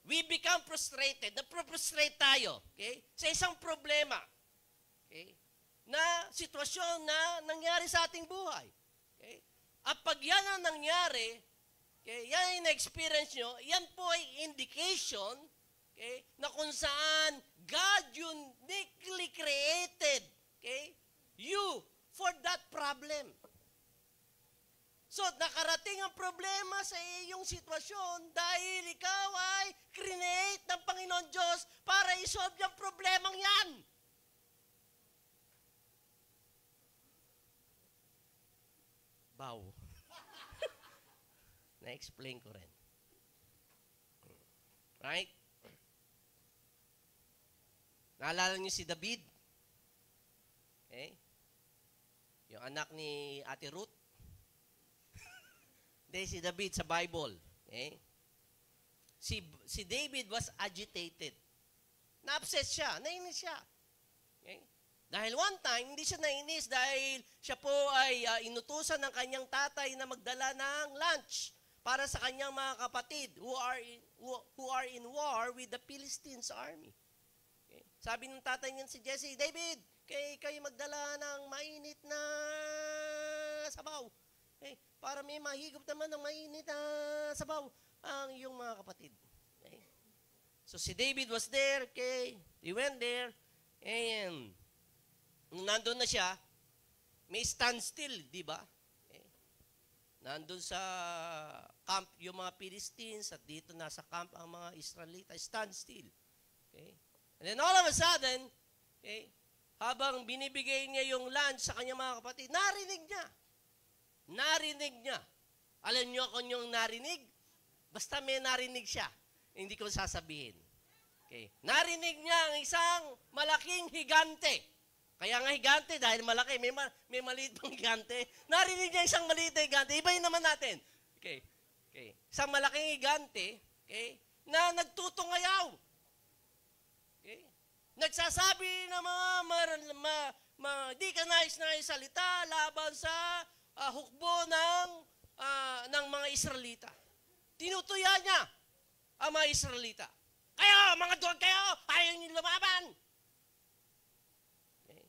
B: We become frustrated. Na-frustrate tayo. Okay? Sa isang problema. Okay? Na sitwasyon na nangyari sa ating buhay. Okay? At pag yan ang nangyari, okay, yan yung na-experience nyo, yan po ay indication, okay, na kung saan God uniquely created, okay, you for that problem. So, nakarating ang problema sa iyong sitwasyon dahil ikaw ay create ng Panginoon Diyos para isolve yung problemang yan. Bow. Na-explain ko rin. Right? Naalala niyo si David? Okay? Yung anak ni Ate Ruth? Hindi, si David sa Bible. Okay? Si David was agitated. Na-upset siya. Nainis siya. Okay? Dahil one time, hindi siya nainis dahil siya po ay inutusan ng kanyang tatay na magdala ng lunch para sa kanyang mga kapatid who are in war with the Philistines army. Okay? Sabi ng tatay niyan si Jesse, David, kayo magdala ng mainit na sabaw. Okay? Para may mahigop naman ng mainit na sabaw ang iyong mga kapatid. Okay? So si David was there, okay? He went there, and nung nandun na siya, may standstill, di ba? Okay? Nandun sa camp yung mga Philistines at dito nasa camp ang mga Israelites, standstill. Okay? And then all of a sudden, okay, habang binibigay niya yung lunch sa kanyang mga kapatid, narinig niya. Narinig niya. Alam niyo kung yung narinig? Basta may narinig siya. Hindi ko sasabihin. Okay. Narinig niya ang isang malaking higante. Kaya nga higante dahil malaki. May maliit pang higante. Narinig niya isang maliit na higante. Ibahin naman natin. Okay. Okay. Isang malaking higante, okay, na nagtutungayaw. Okay. Nagsasabi ng mga di ka nais-nais salita laban sa hukbo ng mga Israelita. Tinutuya niya ang mga Israelita. Kayo, mga duwag kayo, ayaw niyo lumaban. Okay.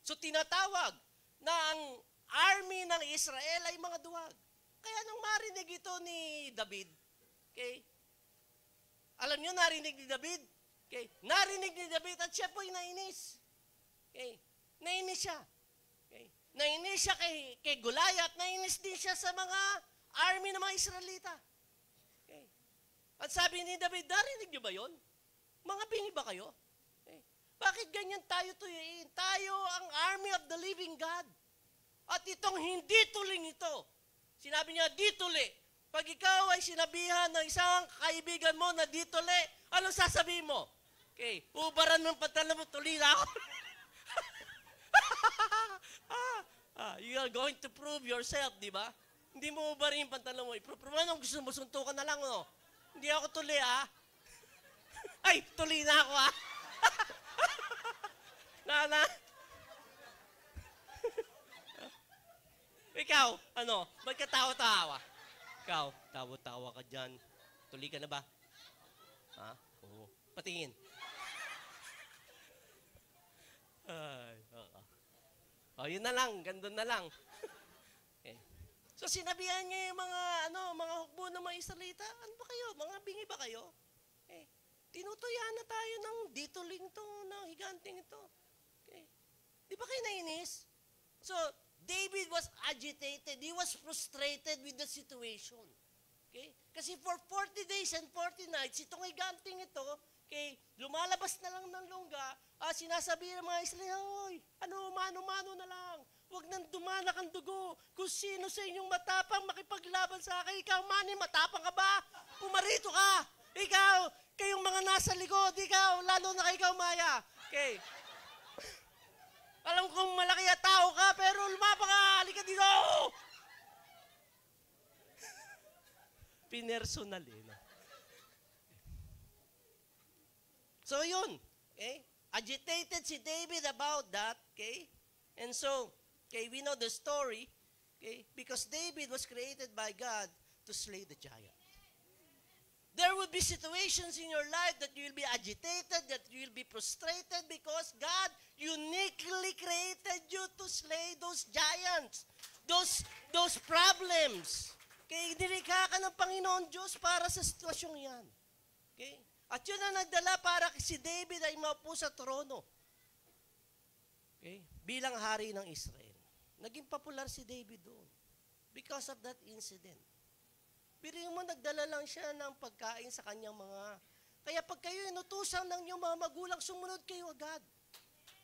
B: So tinatawag na ang army ng Israel ay mga duwag. Kaya nung marinig ito ni David, okay, alam niyo narinig ni David? Okay, narinig ni David at siya po'y nainis. Okay, nainis siya. Okay. Nainis siya kay Goliath, nainis din siya sa mga army ng mga Israelita. At sabi ni David, narinig niyo ba yon? Mga bingi ba kayo? Bakit ganyan tayo tuyuin? Tayo ang army of the living God. At itong hindi tuling ito. Sinabi niya, di tuli. Pag ikaw ay sinabihan ng isang kaibigan mo na di tuli, anong sasabihin mo? Okay, ubaran mo ang pantalon mo, tuli na ako. You are going to prove yourself, di ba? Hindi mo ubarin yung pantalon mo. I-prove mo, gusto mo, suntukan na lang, no? Hindi ako tuli, Ay, tuli na ako, na. Ikaw, ba't ka tawa-tawa? Ikaw, tawa-tawa ka dyan. Tuli ka na ba? Ha? Oo. Patingin. Ay, yun na lang, gandun na lang. Okay. So, sinabihan niya yung mga hukbo ng mga Israelita, ano ba kayo? Mga bingi ba kayo? Tinutuyan na tayo ng dituling to, ng higanting ito. Okay. Di ba kayo nainis? So, David was agitated. He was frustrated with the situation. Okay? Kasi for 40 days and 40 nights, itong higanting ito, okay, lumalabas na lang ng lungga, sinasabi ng mga Israel, oy, mano-mano na lang. Huwag nang dumanak ang dugo. Kung sino sa inyong matapang makipaglaban sa akin, ikaw, Manny, matapang ka ba? Pumarito ka. Ikaw, kayong mga nasa likod, ikaw, lalo na ikaw, Maya. Okay. Alam kong malaki at tao ka, pero lumapa ka, halika dito! Pinersonal, no? So, yun. Okay? Agitated si David about that, okay? And so, okay, we know the story, okay? Because David was created by God to slay the giant. There will be situations in your life that you will be agitated, that you will be frustrated because God uniquely created you to slay those giants, those problems. Okay, nilikha ka ng Panginoon Diyos para sa sitwasyong yan. Okay? At yun ang nagdala para si David ay maupo sa trono. Okay? Bilang hari ng Israel. Naging popular si David doon because of that incident. Piring mo, nagdala lang siya ng pagkain sa kanyang mga... Kaya pag kayo inutusan ng inyong mga magulang, sumunod kayo agad.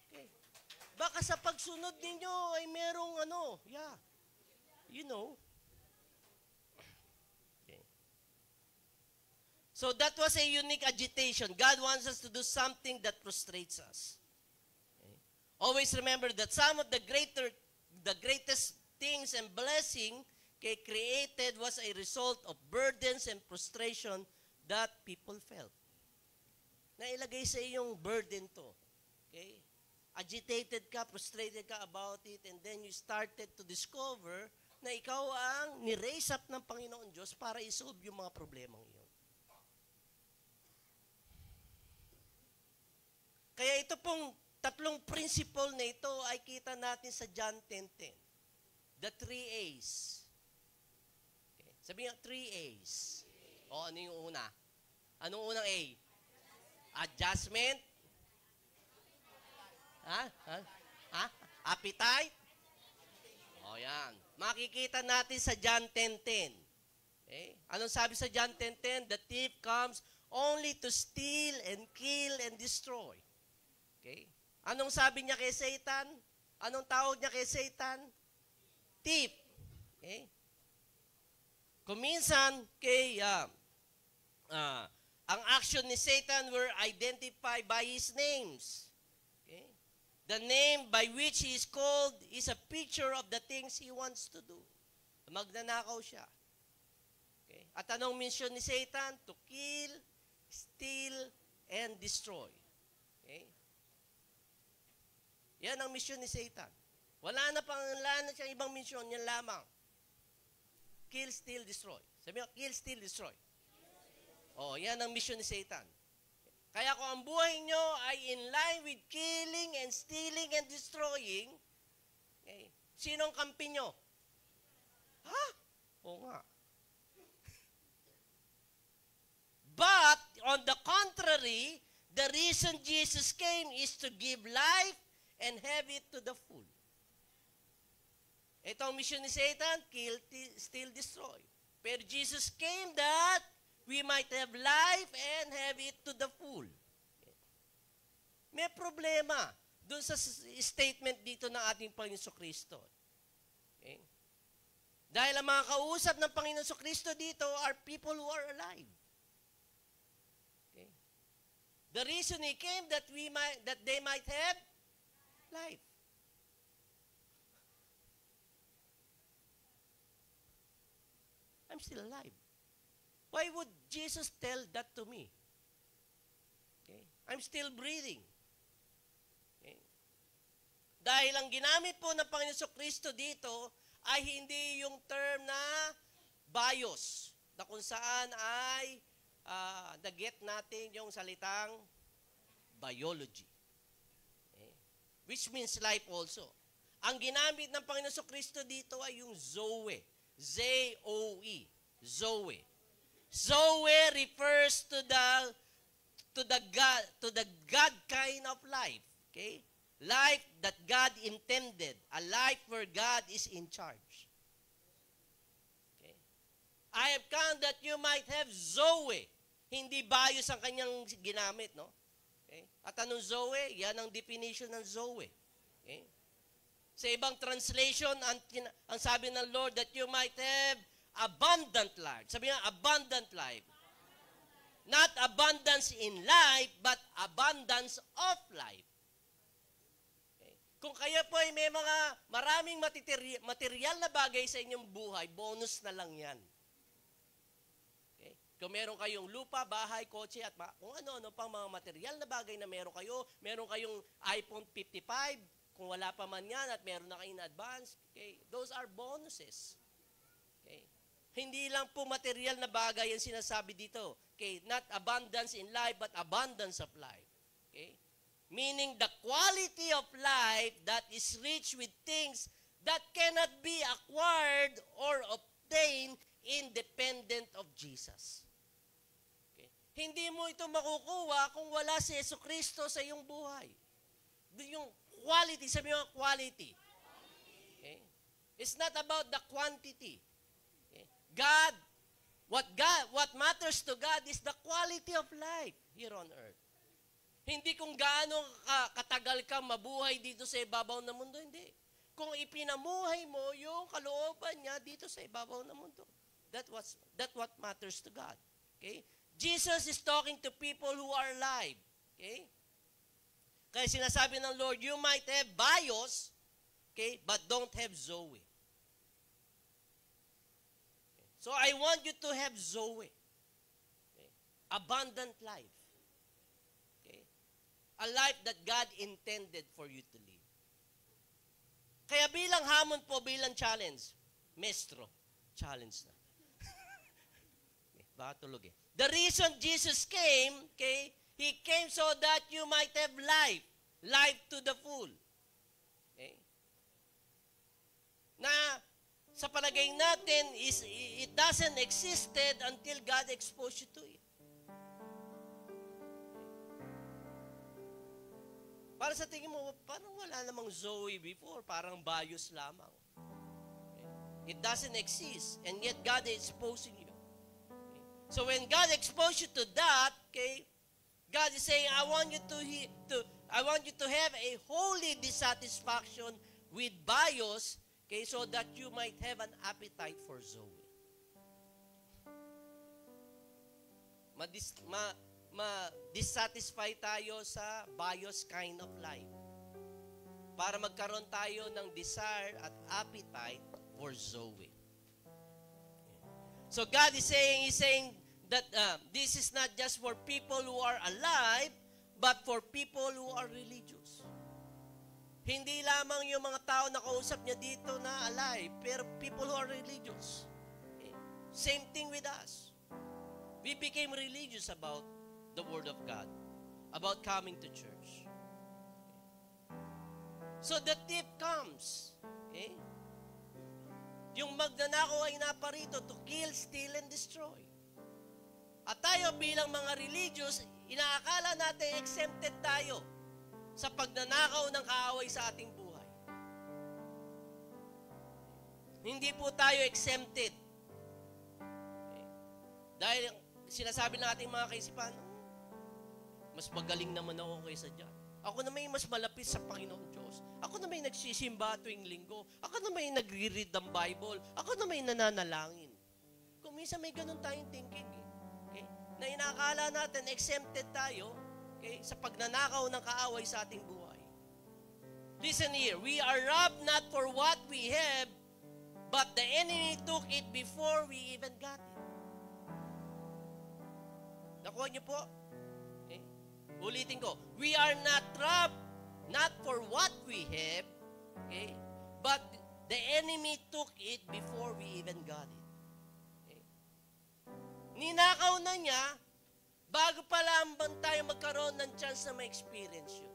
B: Okay. Baka sa pagsunod ninyo ay merong you know. Okay. So that was a unique agitation. God wants us to do something that frustrates us. Okay. Always remember that some of the greatest things and blessing created was a result of burdens and frustration that people felt. Nailagay sa iyong burden to. Okay? Agitated ka, frustrated ka about it, and then you started to discover na ikaw ang ni-raise up ng Panginoon Diyos para isolve yung mga problemang iyon. Kaya ito pong tatlong principle na ito ay kita natin sa John 10:10. The 3 A's. Sabi nga, 3 A's. O, ano yung una? Anong unang A? Adjustment? Appetite? O, yan. Makikita natin sa John 10:10. Okay? Anong sabi sa John 10:10? The thief comes only to steal and kill and destroy. Okay? Anong sabi niya kay Satan? Anong tawag niya kay Satan? Thief. Okay? Kuminsan, ang action ni Satan were identified by his names. Okay? The name by which he is called is a picture of the things he wants to do. Magnanakaw siya. Okay? At anong mission ni Satan? To kill, steal, and destroy. Okay? Yan ang mission ni Satan. Wala na siyang ibang mission, yan lamang. Kill, steal, destroy. Sabi mo, kill, steal, destroy. Oh, yan ang mission ni Satan. Kaya kung ang buhay nyo ay in line with killing and stealing and destroying, okay, sinong kampi nyo? Ha? Oo nga. But, on the contrary, the reason Jesus came is to give life and have it to the full. Ito ang mission ni Satan, kill, steal, destroy. Pero Jesus came that we might have life and have it to the full. May problema dun sa statement dito ng ating Panginoon Kristo. Okay? Dahil ang mga kausap ng Panginoon Kristo dito are people who are alive. Okay? The reason He came that they might have life. I'm still alive. Why would Jesus tell that to me? Okay? I'm still breathing. Okay? Dahil ang ginamit po ng Panginoon Kristo dito ay hindi yung term na bios, na kung saan ay na-get natin yung salitang biology. Okay? Which means life also. Ang ginamit ng Panginoon Kristo dito ay yung Zoe. Z-O-E. Zoe. Zoe refers to the God kind of life. Okay? Life that God intended. A life where God is in charge. Okay? I have come that you might have Zoe. Hindi bios ang kanyang ginamit, no? Okay? At anong Zoe? Yan ang definition ng Zoe. Okay? Sa ibang translation, ang sabi ng Lord that you might have abundant life. Sabi nga, abundant life. Not abundance in life, but abundance of life. Okay. Kung kaya po ay may mga maraming material na bagay sa inyong buhay, bonus na lang yan. Okay. Kung meron kayong lupa, bahay, kotse, at kung ano-ano pang mga material na bagay na meron kayong iPhone 55, kung wala pa man yan at meron na kayo in advance, okay, those are bonuses. Okay. Hindi lang po material na bagay ang sinasabi dito. Okay, not abundance in life, but abundance of life. Okay? Meaning the quality of life that is rich with things that cannot be acquired or obtained independent of Jesus. Okay? Hindi mo ito makukuha kung wala si Jesucristo sa iyong buhay. Yung quality, sabi mo quality. Okay? It's not about the quantity. Okay? What matters to God is the quality of life here on earth. Hindi kung gaano katagal ka mabuhay dito sa ibabaw ng mundo, hindi. Kung ipinamuhay mo yung kalooban niya dito sa ibabaw ng mundo. That's what matters to God. Okay? Jesus is talking to people who are alive. Okay? Kaya sinasabi ng Lord, you might have bios, okay, but don't have Zoe. Okay. So I want you to have Zoe. Okay. Abundant life. Okay. A life that God intended for you to live. Kaya bilang hamon po, bilang challenge, Maestro, challenge na. Okay, baka tulog eh. The reason Jesus came, okay, He came so that you might have life. Life to the full. Okay? Na sa palagay natin, it doesn't existed until God exposed you to it. Para sa tingin mo, parang wala namang Zoe before. Parang bios lamang. Okay? It doesn't exist. And yet God is exposing you. Okay? So when God exposed you to that, okay, God is saying, I want you to have a holy dissatisfaction with bios, okay, so that you might have an appetite for Zoe. Ma-dissatisfy tayo sa bios kind of life. Para magkaroon tayo ng desire at appetite for Zoe. So God is saying that this is not just for people who are alive, but for people who are religious. Hindi lamang yung mga tao na kausap niya dito na alive, pero people who are religious. Okay? Same thing with us. We became religious about the Word of God, about coming to church. Okay? So the thief comes. Okay? Yung magnanakaw ay naparito to kill, steal, and destroy. At tayo bilang mga religious, inaakala natin exempted tayo sa pagnanakaw ng kaaway sa ating buhay. Hindi po tayo exempted. Okay. Dahil sinasabi ng ating mga kaisipan, mas magaling naman ako kaysa dyan. Ako na may mas malapit sa Panginoon Diyos. Ako na may nagsisimba tuwing linggo. Ako na may nagre-read ng Bible. Ako na may nananalangin. Kung minsan may ganun tayong thinking, okay? Na inakala natin, exempted tayo, okay, sa pagnanakaw ng kaaway sa ating buhay. Listen here, we are robbed not for what we have, but the enemy took it before we even got it. Nakuha niyo po? Okay? Ulitin ko, we are not robbed not for what we have, okay, but the enemy took it before we even got it. Okay? Ninakaw na niya bago pa lamang tayo magkaroon ng chance na ma-experience yun.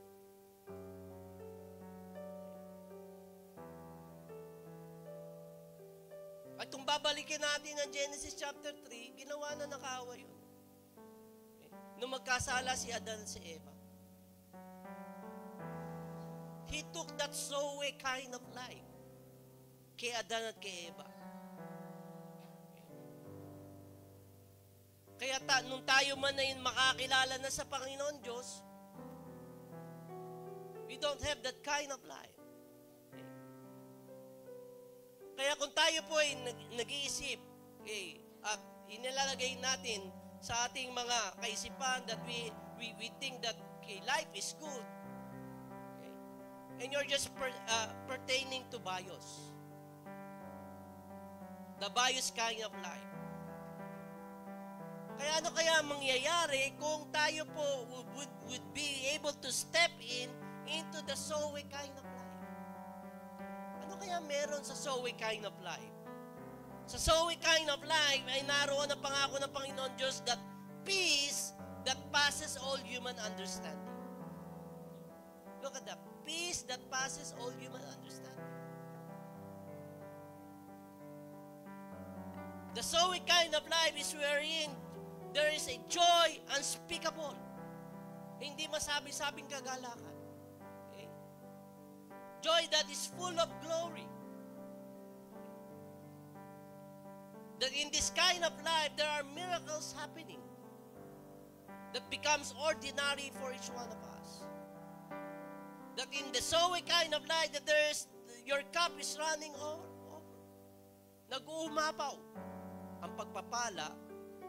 B: At kung babalikin natin ang Genesis chapter 3, ginawa na ng kaaway yun. Okay? Nung magkasala si Adan at si Eva, he took that Zoe kind of life kay Adan at kay Eva. Kaya nung tayo man na yun makakilala na sa Panginoon Diyos, we don't have that kind of life. Okay? Kaya kung tayo po ay nag-iisip, okay, at inilalagay natin sa ating mga kaisipan that we think that okay, life is good, okay, and you're just pertaining to bios, the bios kind of life. Kaya ano kaya mangyayari kung tayo po would be able to step into the Zoe kind of life? Ano kaya meron sa Zoe kind of life? Sa Zoe kind of life ay naroon ang pangako ng Panginoon Diyos that peace that passes all human understanding. Look at that. Peace that passes all human understanding. The Zoe kind of life is wherein there is a joy unspeakable. Hindi masabi-sabing kagalakan. Okay? Joy that is full of glory. That in this kind of life, there are miracles happening that becomes ordinary for each one of us. That in the Zoe kind of life, that there is, your cup is running over. Nag-uumapaw ang pagpapala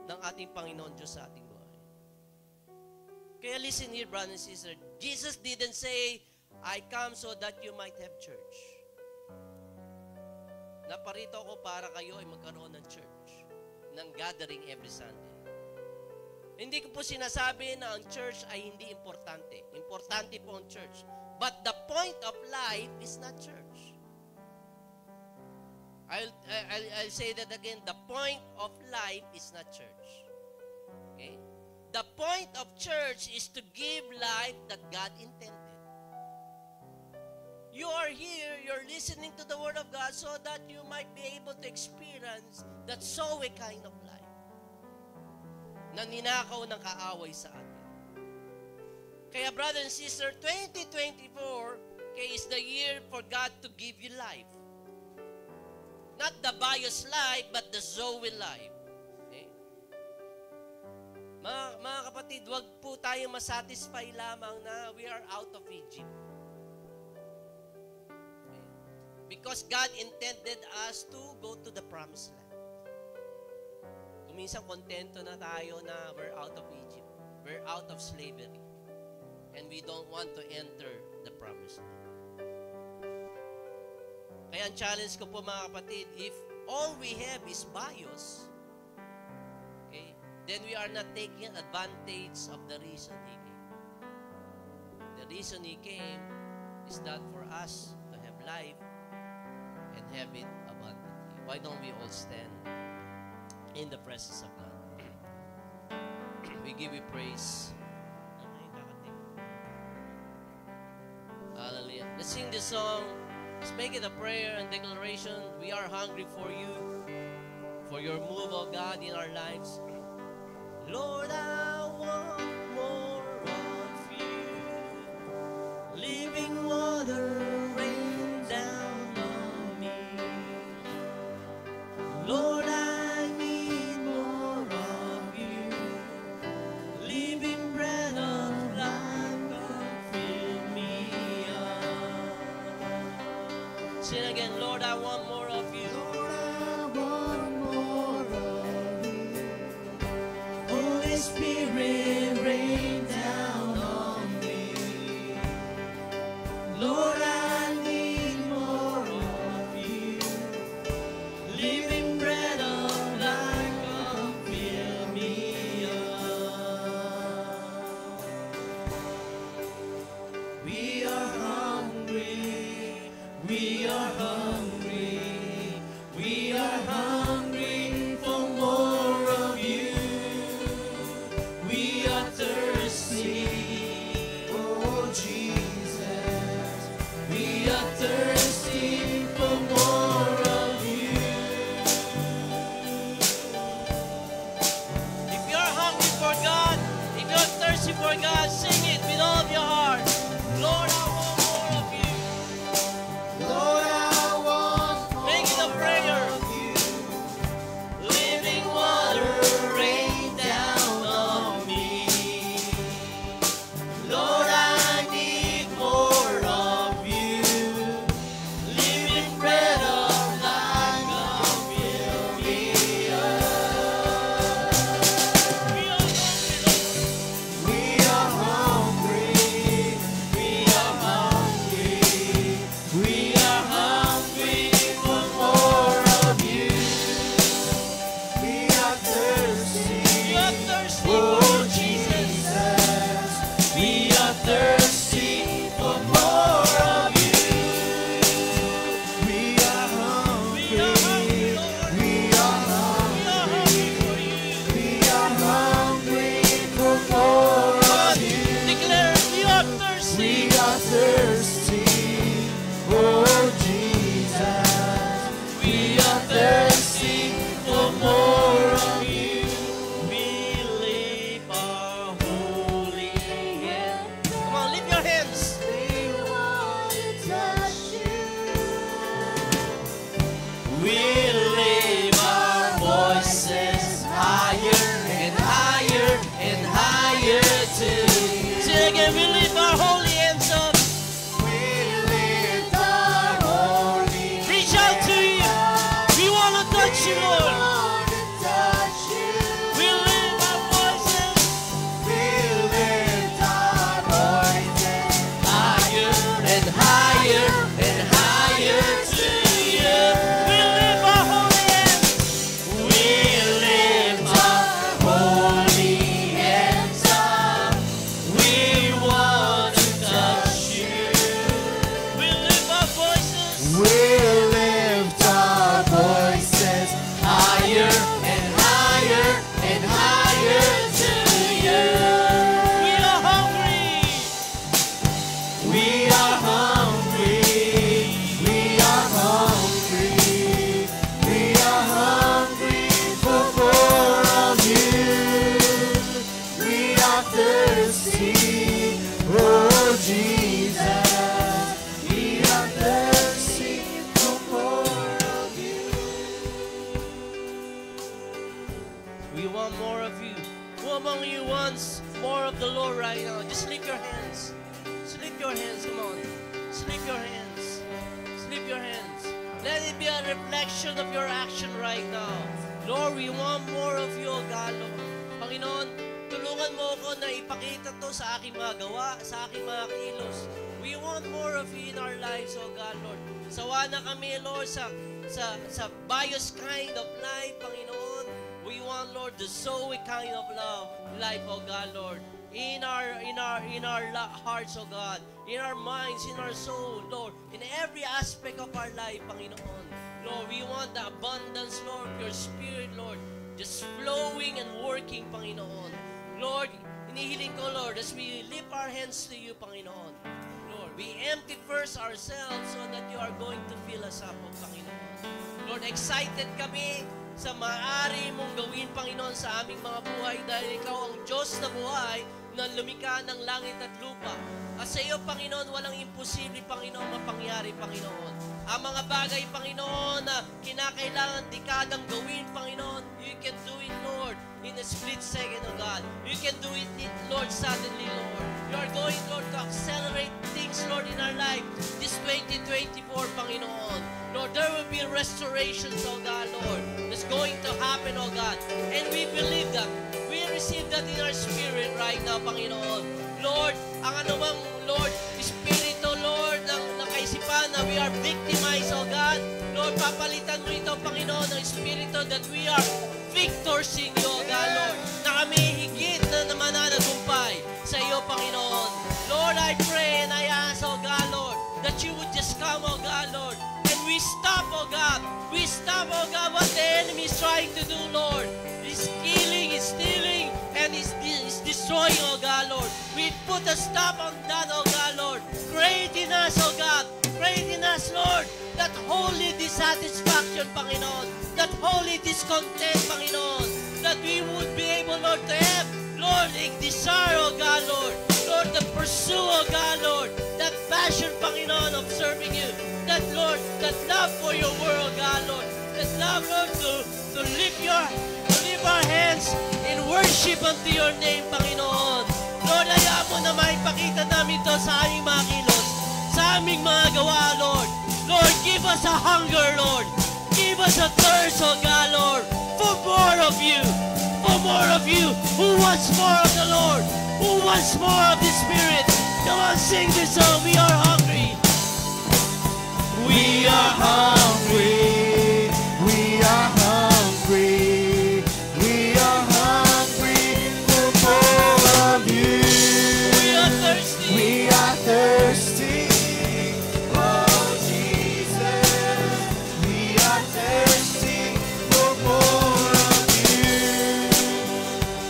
B: ng ating Panginoon Diyos sa ating buhay. Kaya listen here, brothers and sisters. Jesus didn't say, I come so that you might have church. Naparito ako para kayo ay magkaroon ng church, ng gathering every Sunday. Hindi ko po sinasabi na ang church ay hindi importante. Importante po ang church. But the point of life is not church. I'll say that again. The point of life is not church. Okay? The point of church is to give life that God intended. You are here, you're listening to the Word of God so that you might be able to experience that Zoe kind of life na ninakaw ng kaaway sa atin. Kaya brother and sister, 2024 okay, is the year for God to give you life. Not the bios life, but the Zoe life. Okay? Mga kapatid, wag po tayo masatisfy lamang na we are out of Egypt. Okay? Because God intended us to go to the promised land. Kung minsan kontento na tayo na we're out of Egypt. We're out of slavery. And we don't want to enter the promised land. Kaya ang challenge ko po mga kapatid, if all we have is bios, okay, then we are not taking advantage of the reason He came. The reason He came is that for us to have life and have it abundantly. Why don't we all stand in the presence of God? We give you praise. Hallelujah. Let's sing this song. Let's make it a prayer and declaration. We are hungry for you, for your move, oh God, in our lives. Lord, I want more of you. Living water rain down on me. Lord, I need more of you. Sing again, Lord, I want more of you.
C: Lord, I want more of you. Holy Spirit, rain down on me. Lord, I need more of you. Living bread of life, come fill me up. We are hungry. We are hungry. We are hungry for more of you. We are thirsty, oh Jesus. We are thirsty for more of you.
B: If you're hungry for God, if you're thirsty for God, sing it with all of your heart. Lord, I want more of you.
C: Lord, I want
B: Make it a prayer.
C: of you. Living water rain down on me. Lord, I need more of you. Living bread of life, come fill me up.
B: We are hungry, Lord.
C: We are hungry. We are hungry for more of you. We are thirsty.
B: We are thirsty
C: Oh,
B: for you, Jesus.
C: Jesus, we are thirsty for more of you. We are hungry.
B: We are hungry, Lord.
C: We are hungry.
B: We are hungry for you.
C: We are hungry for more of you.
B: Declare, we are thirsty.
C: We are thirsty. Oh, Jesus, we are thirsty for more of you. We lift our holy hands.
B: Come on, lift your hands.
C: We want to touch you. We lift our voices higher and higher and higher to you.
B: Say again, we lift our holy hands up.
C: We lift our holy
B: Reach out to you. We want to touch you, Lord.
C: want to touch you.
B: We lift our voices.
C: We lift our voices higher and higher and higher to you.
B: We lift our holy hands.
C: We lift our holy hands up. We want to touch you.
B: We lift our voices.
C: We lift our voices higher and higher and higher to you.
B: We are hungry.
C: We are hungry. We are hungry. We are hungry for more of you. We are thirsty, oh Jesus. We are thirsty for more of you.
B: We want more of you. Who among you wants more of the Lord right now? Just lift your hands. Just lift your hands. Come on. Just lift your hands. Just lift your hands. Let it be a reflection of your action right now. Lord, we want more of you, O God, Lord. Panginoon, tulungan mo ako na ipakita to sa aking mga gawa, sa aking mga kilos. We want more of you in our lives, O God, Lord. Sawa na kami, Lord, sa bias kind of life, Panginoon. We want, Lord, the Zoe kind of life, oh God, Lord. In our hearts, oh God. In our minds, in our soul, Lord. In every aspect of our life, Panginoon. Lord, we want the abundance, Lord, of your Spirit, Lord. Just flowing and working, Panginoon. Lord, inihiling ko, Lord, as we lift our hands to you, Panginoon. Lord, we empty first ourselves so that you are going to fill us up, oh Panginoon. Lord, excited kami sa maaari mong gawin, Panginoon, sa aming mga buhay dahil ikaw ang Diyos na buhay na lumikha ng langit at lupa. At sa iyo, Panginoon, walang imposible, Panginoon, mapangyari, Panginoon. Ang mga bagay, Panginoon, na kinakailangan dekadang gawin, Panginoon, you can do it, Lord, in a split second, oh God. You can do it, Lord, suddenly, Lord. You are going, Lord, to accelerate things, Lord, in our life this 2024, Panginoon. restorations, oh God, Lord, that's going to happen, oh God. And we believe that. We receive that in our spirit right now, Panginoon. Lord, ang anumang, Lord, Espiritu, Lord, ng kaisipan na we are victimized, oh God. Lord, papalitan mo ito, Panginoon, ng Espiritu that we are victors in you, oh God, Lord. Na kami higit na mananagumpay sa iyo, Panginoon. Lord, I pray and I ask, oh God, Lord, that you would just come, oh God, Lord. And we stop, oh God. We stop, oh God, what the enemy is trying to do, Lord. He's killing, he's stealing, and he's destroying, oh God, Lord. We put a stop on that, oh God, Lord. Create in us, oh God. Create in us, Lord, that holy dissatisfaction, Panginoon. That holy discontent, Panginoon. That we would be able, Lord, to have, Lord, a desire, oh God, Lord. Lord, to pursue, oh God, Lord, that passion, Panginoon, of serving you. That, Lord, that love for your word, oh God, Lord. That love, Lord, to lift our hands in worship unto your name, Panginoon. Lord, hayaan mo na maipakita namin ito sa aming mga kilos, sa aming mga gawa, Lord. Lord, give us a hunger, Lord. Give us a thirst, oh God, Lord, for more of you. For more of you. Who wants more of the Lord? Who wants more of the Spirit? Come on, sing this song. We are hungry.
C: We are hungry. We are hungry. We are hungry for more of you.
B: We are thirsty.
C: We are thirsty. Oh Jesus, we are thirsty for more of you.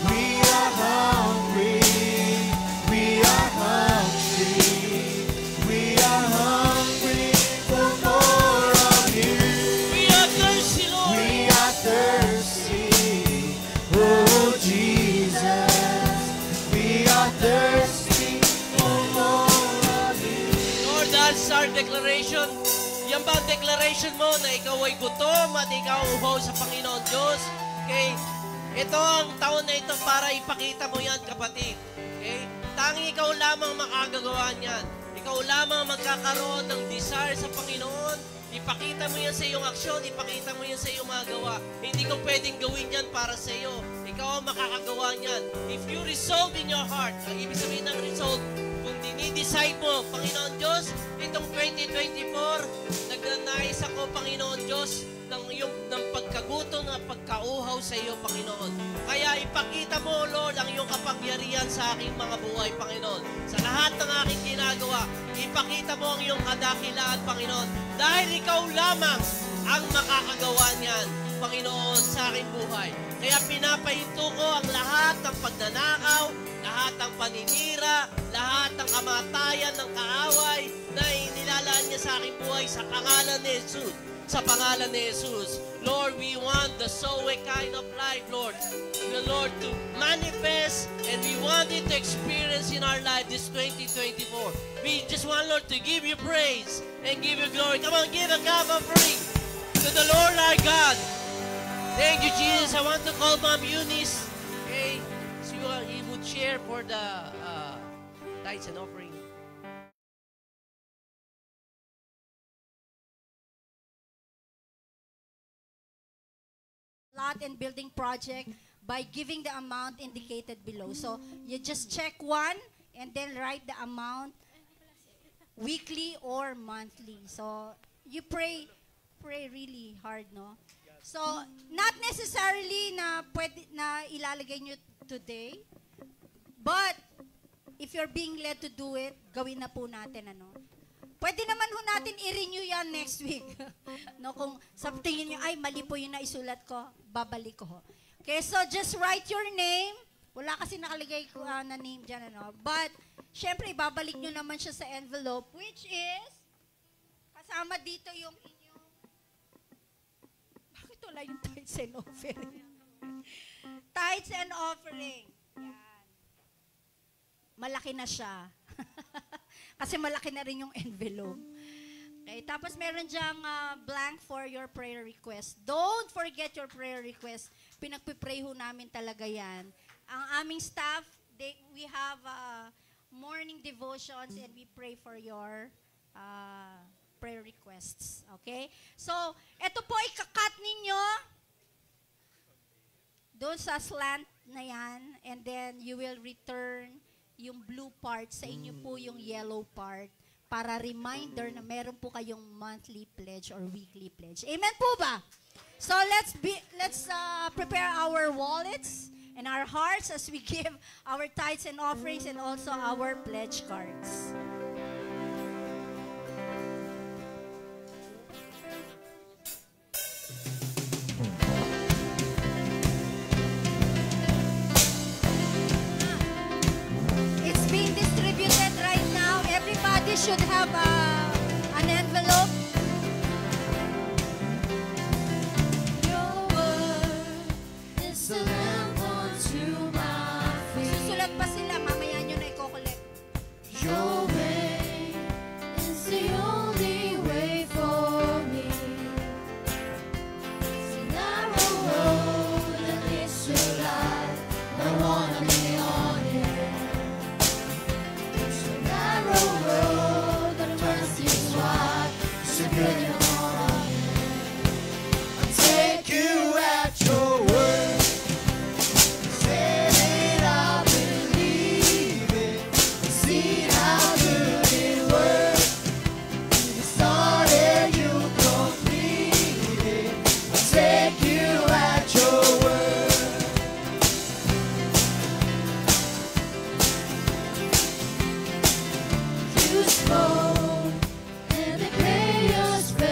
C: We are hungry. We are hungry. We are hungry for more of you.
B: We are thirsty, Lord.
C: We are thirsty. Oh Jesus, we are thirsty for more of you.
B: Lord, that's our declaration. Yan ba ang declaration mo na ikaw ay gutom at ikaw uhaw sa Panginoon Diyos? Okay? Ito ang taon na ito para ipakita mo yan, kapatid. Okay? Tanging ikaw lamang makagagawa niyan. Ikaw lamang magkakaroon ng desire sa Panginoon. Ipakita mo yan sa iyong aksyon. Ipakita mo yan sa iyong mga gawa. Hindi ko pwedeng gawin yan para sa iyo. Ikaw ang makakagawa niyan. If you resolve in your heart, ang ibig sabihin ng resolve, kung dinidecide mo, Panginoon Diyos, itong 2024, nagnanais ako, Panginoon Diyos, ng pagkagutom at pagkauhaw sa iyo, Panginoon. Kaya ipakita mo, Lord, ang iyong kapangyarihan sa aking mga buhay, Panginoon. Sa lahat ng aking ginagawa, ipakita mo ang iyong kadakilaan, Panginoon. Dahil ikaw lamang ang makakagawa niyan, Panginoon, sa aking buhay. Kaya pinapahinto ko ang lahat ng pagnanakaw, lahat ng paninira, lahat ng kamatayan ng kaaway na inilalaan niya sa aking buhay sa pangalan ni Jesus. Sa pangalan ni Jesus. Lord, we want the Zoe kind of life, Lord. The Lord to manifest, and we want it to experience in our life this 2024. We just want, Lord, to give you praise and give you glory. Come on, give a clap of praise to the Lord our God. Thank you, Jesus. I want to call Mom Eunice. Okay, so he would share for the tithes and offering.
D: Lot and building project by giving the amount indicated below. So you just check one and then write the amount weekly or monthly. So you pray really hard, no? So not necessarily na pwede na ilalagay nyo today, but if you're being led to do it, gawin na po natin, ano? Pwede naman ho natin i-renew yan next week. No, kung sa tingin nyo, ay, mali po yung naisulat ko, babalik ko ho. Okay, so just write your name. Wala kasi nakalagay ko na name dyan, ano. But, syempre, ibabalik nyo naman siya sa envelope, which is, kasama dito yung inyong, bakit wala yung tithes and offering? Tithes and offering. Yan. Malaki na siya. Kasi malaki na rin yung envelope. Okay, tapos meron diyang blank for your prayer request. Don't forget your prayer request. Pinagpipray ho namin talaga yan. Ang aming staff, we have morning devotions and we pray for your prayer requests. Okay? So, ito po, ikakat ninyo doon sa slant na yan, and then you will return yung blue part, sa inyo po yung yellow part, para reminder na meron po kayong monthly pledge or weekly pledge. Amen po ba? So let's prepare our wallets and our hearts as we give our tithes and offerings and also our pledge cards. It's being distributed right now. Everybody should have an envelope.
C: Your word is a lamp unto my feet.
D: Susulat pa sila, mamaya nyo na i-collect.
C: Your way is the only way for me. It's a narrow road that leads to life. I wanna be on it. It's a narrow road that turns things wide. It's a good on it. I take you at your word. Said it, I believe it. See how good it works. You started, you complete it. I take you at your word. You spoke, and the chaos fell.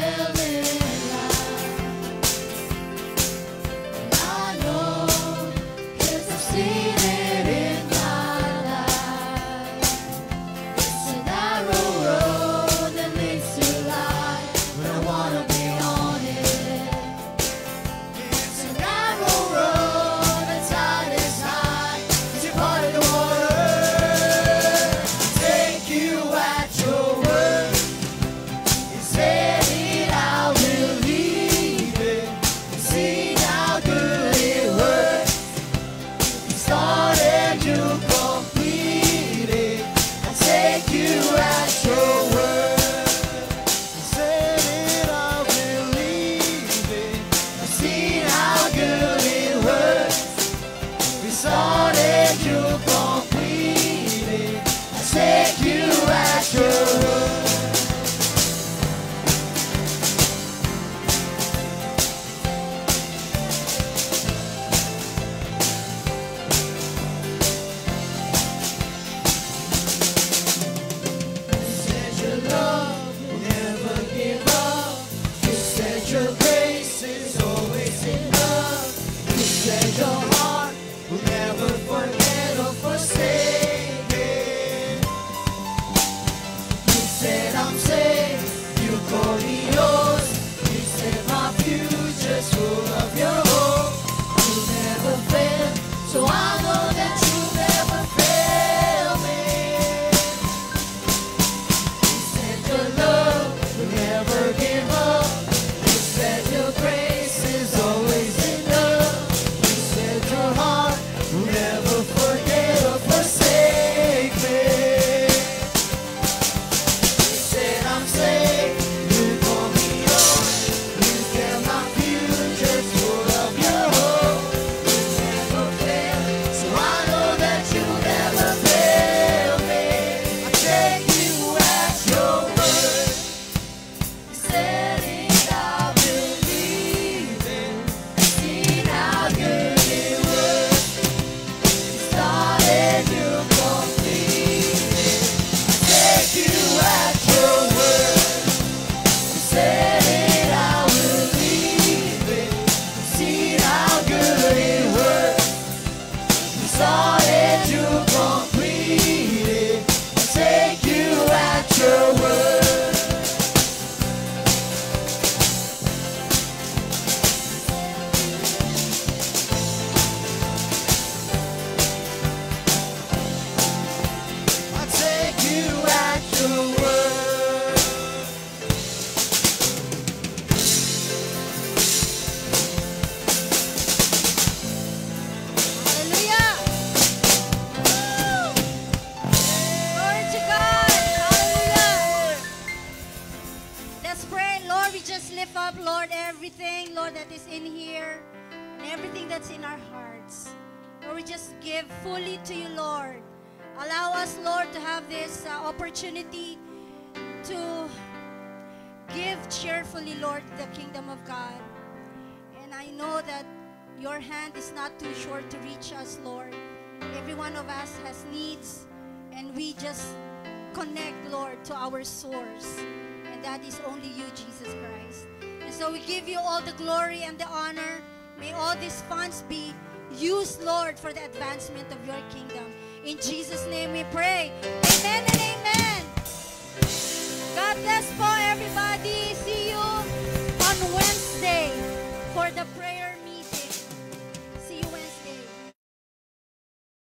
D: Let's pray. Lord, we just lift up, Lord, everything, Lord, that is in here and everything that's in our hearts. Lord, we just give fully to you, Lord. Allow us, Lord, to have this opportunity to give cheerfully, Lord, the kingdom of God. And I know that your hand is not too short to reach us, Lord. Every one of us has needs, and we just connect, Lord, to our source. And that is only you, Jesus Christ. And so we give you all the glory and the honor. May all these funds be used, Lord, for the advancement of your kingdom. In Jesus' name we pray. Amen and amen. God bless po, everybody. See you on Wednesday for the prayer.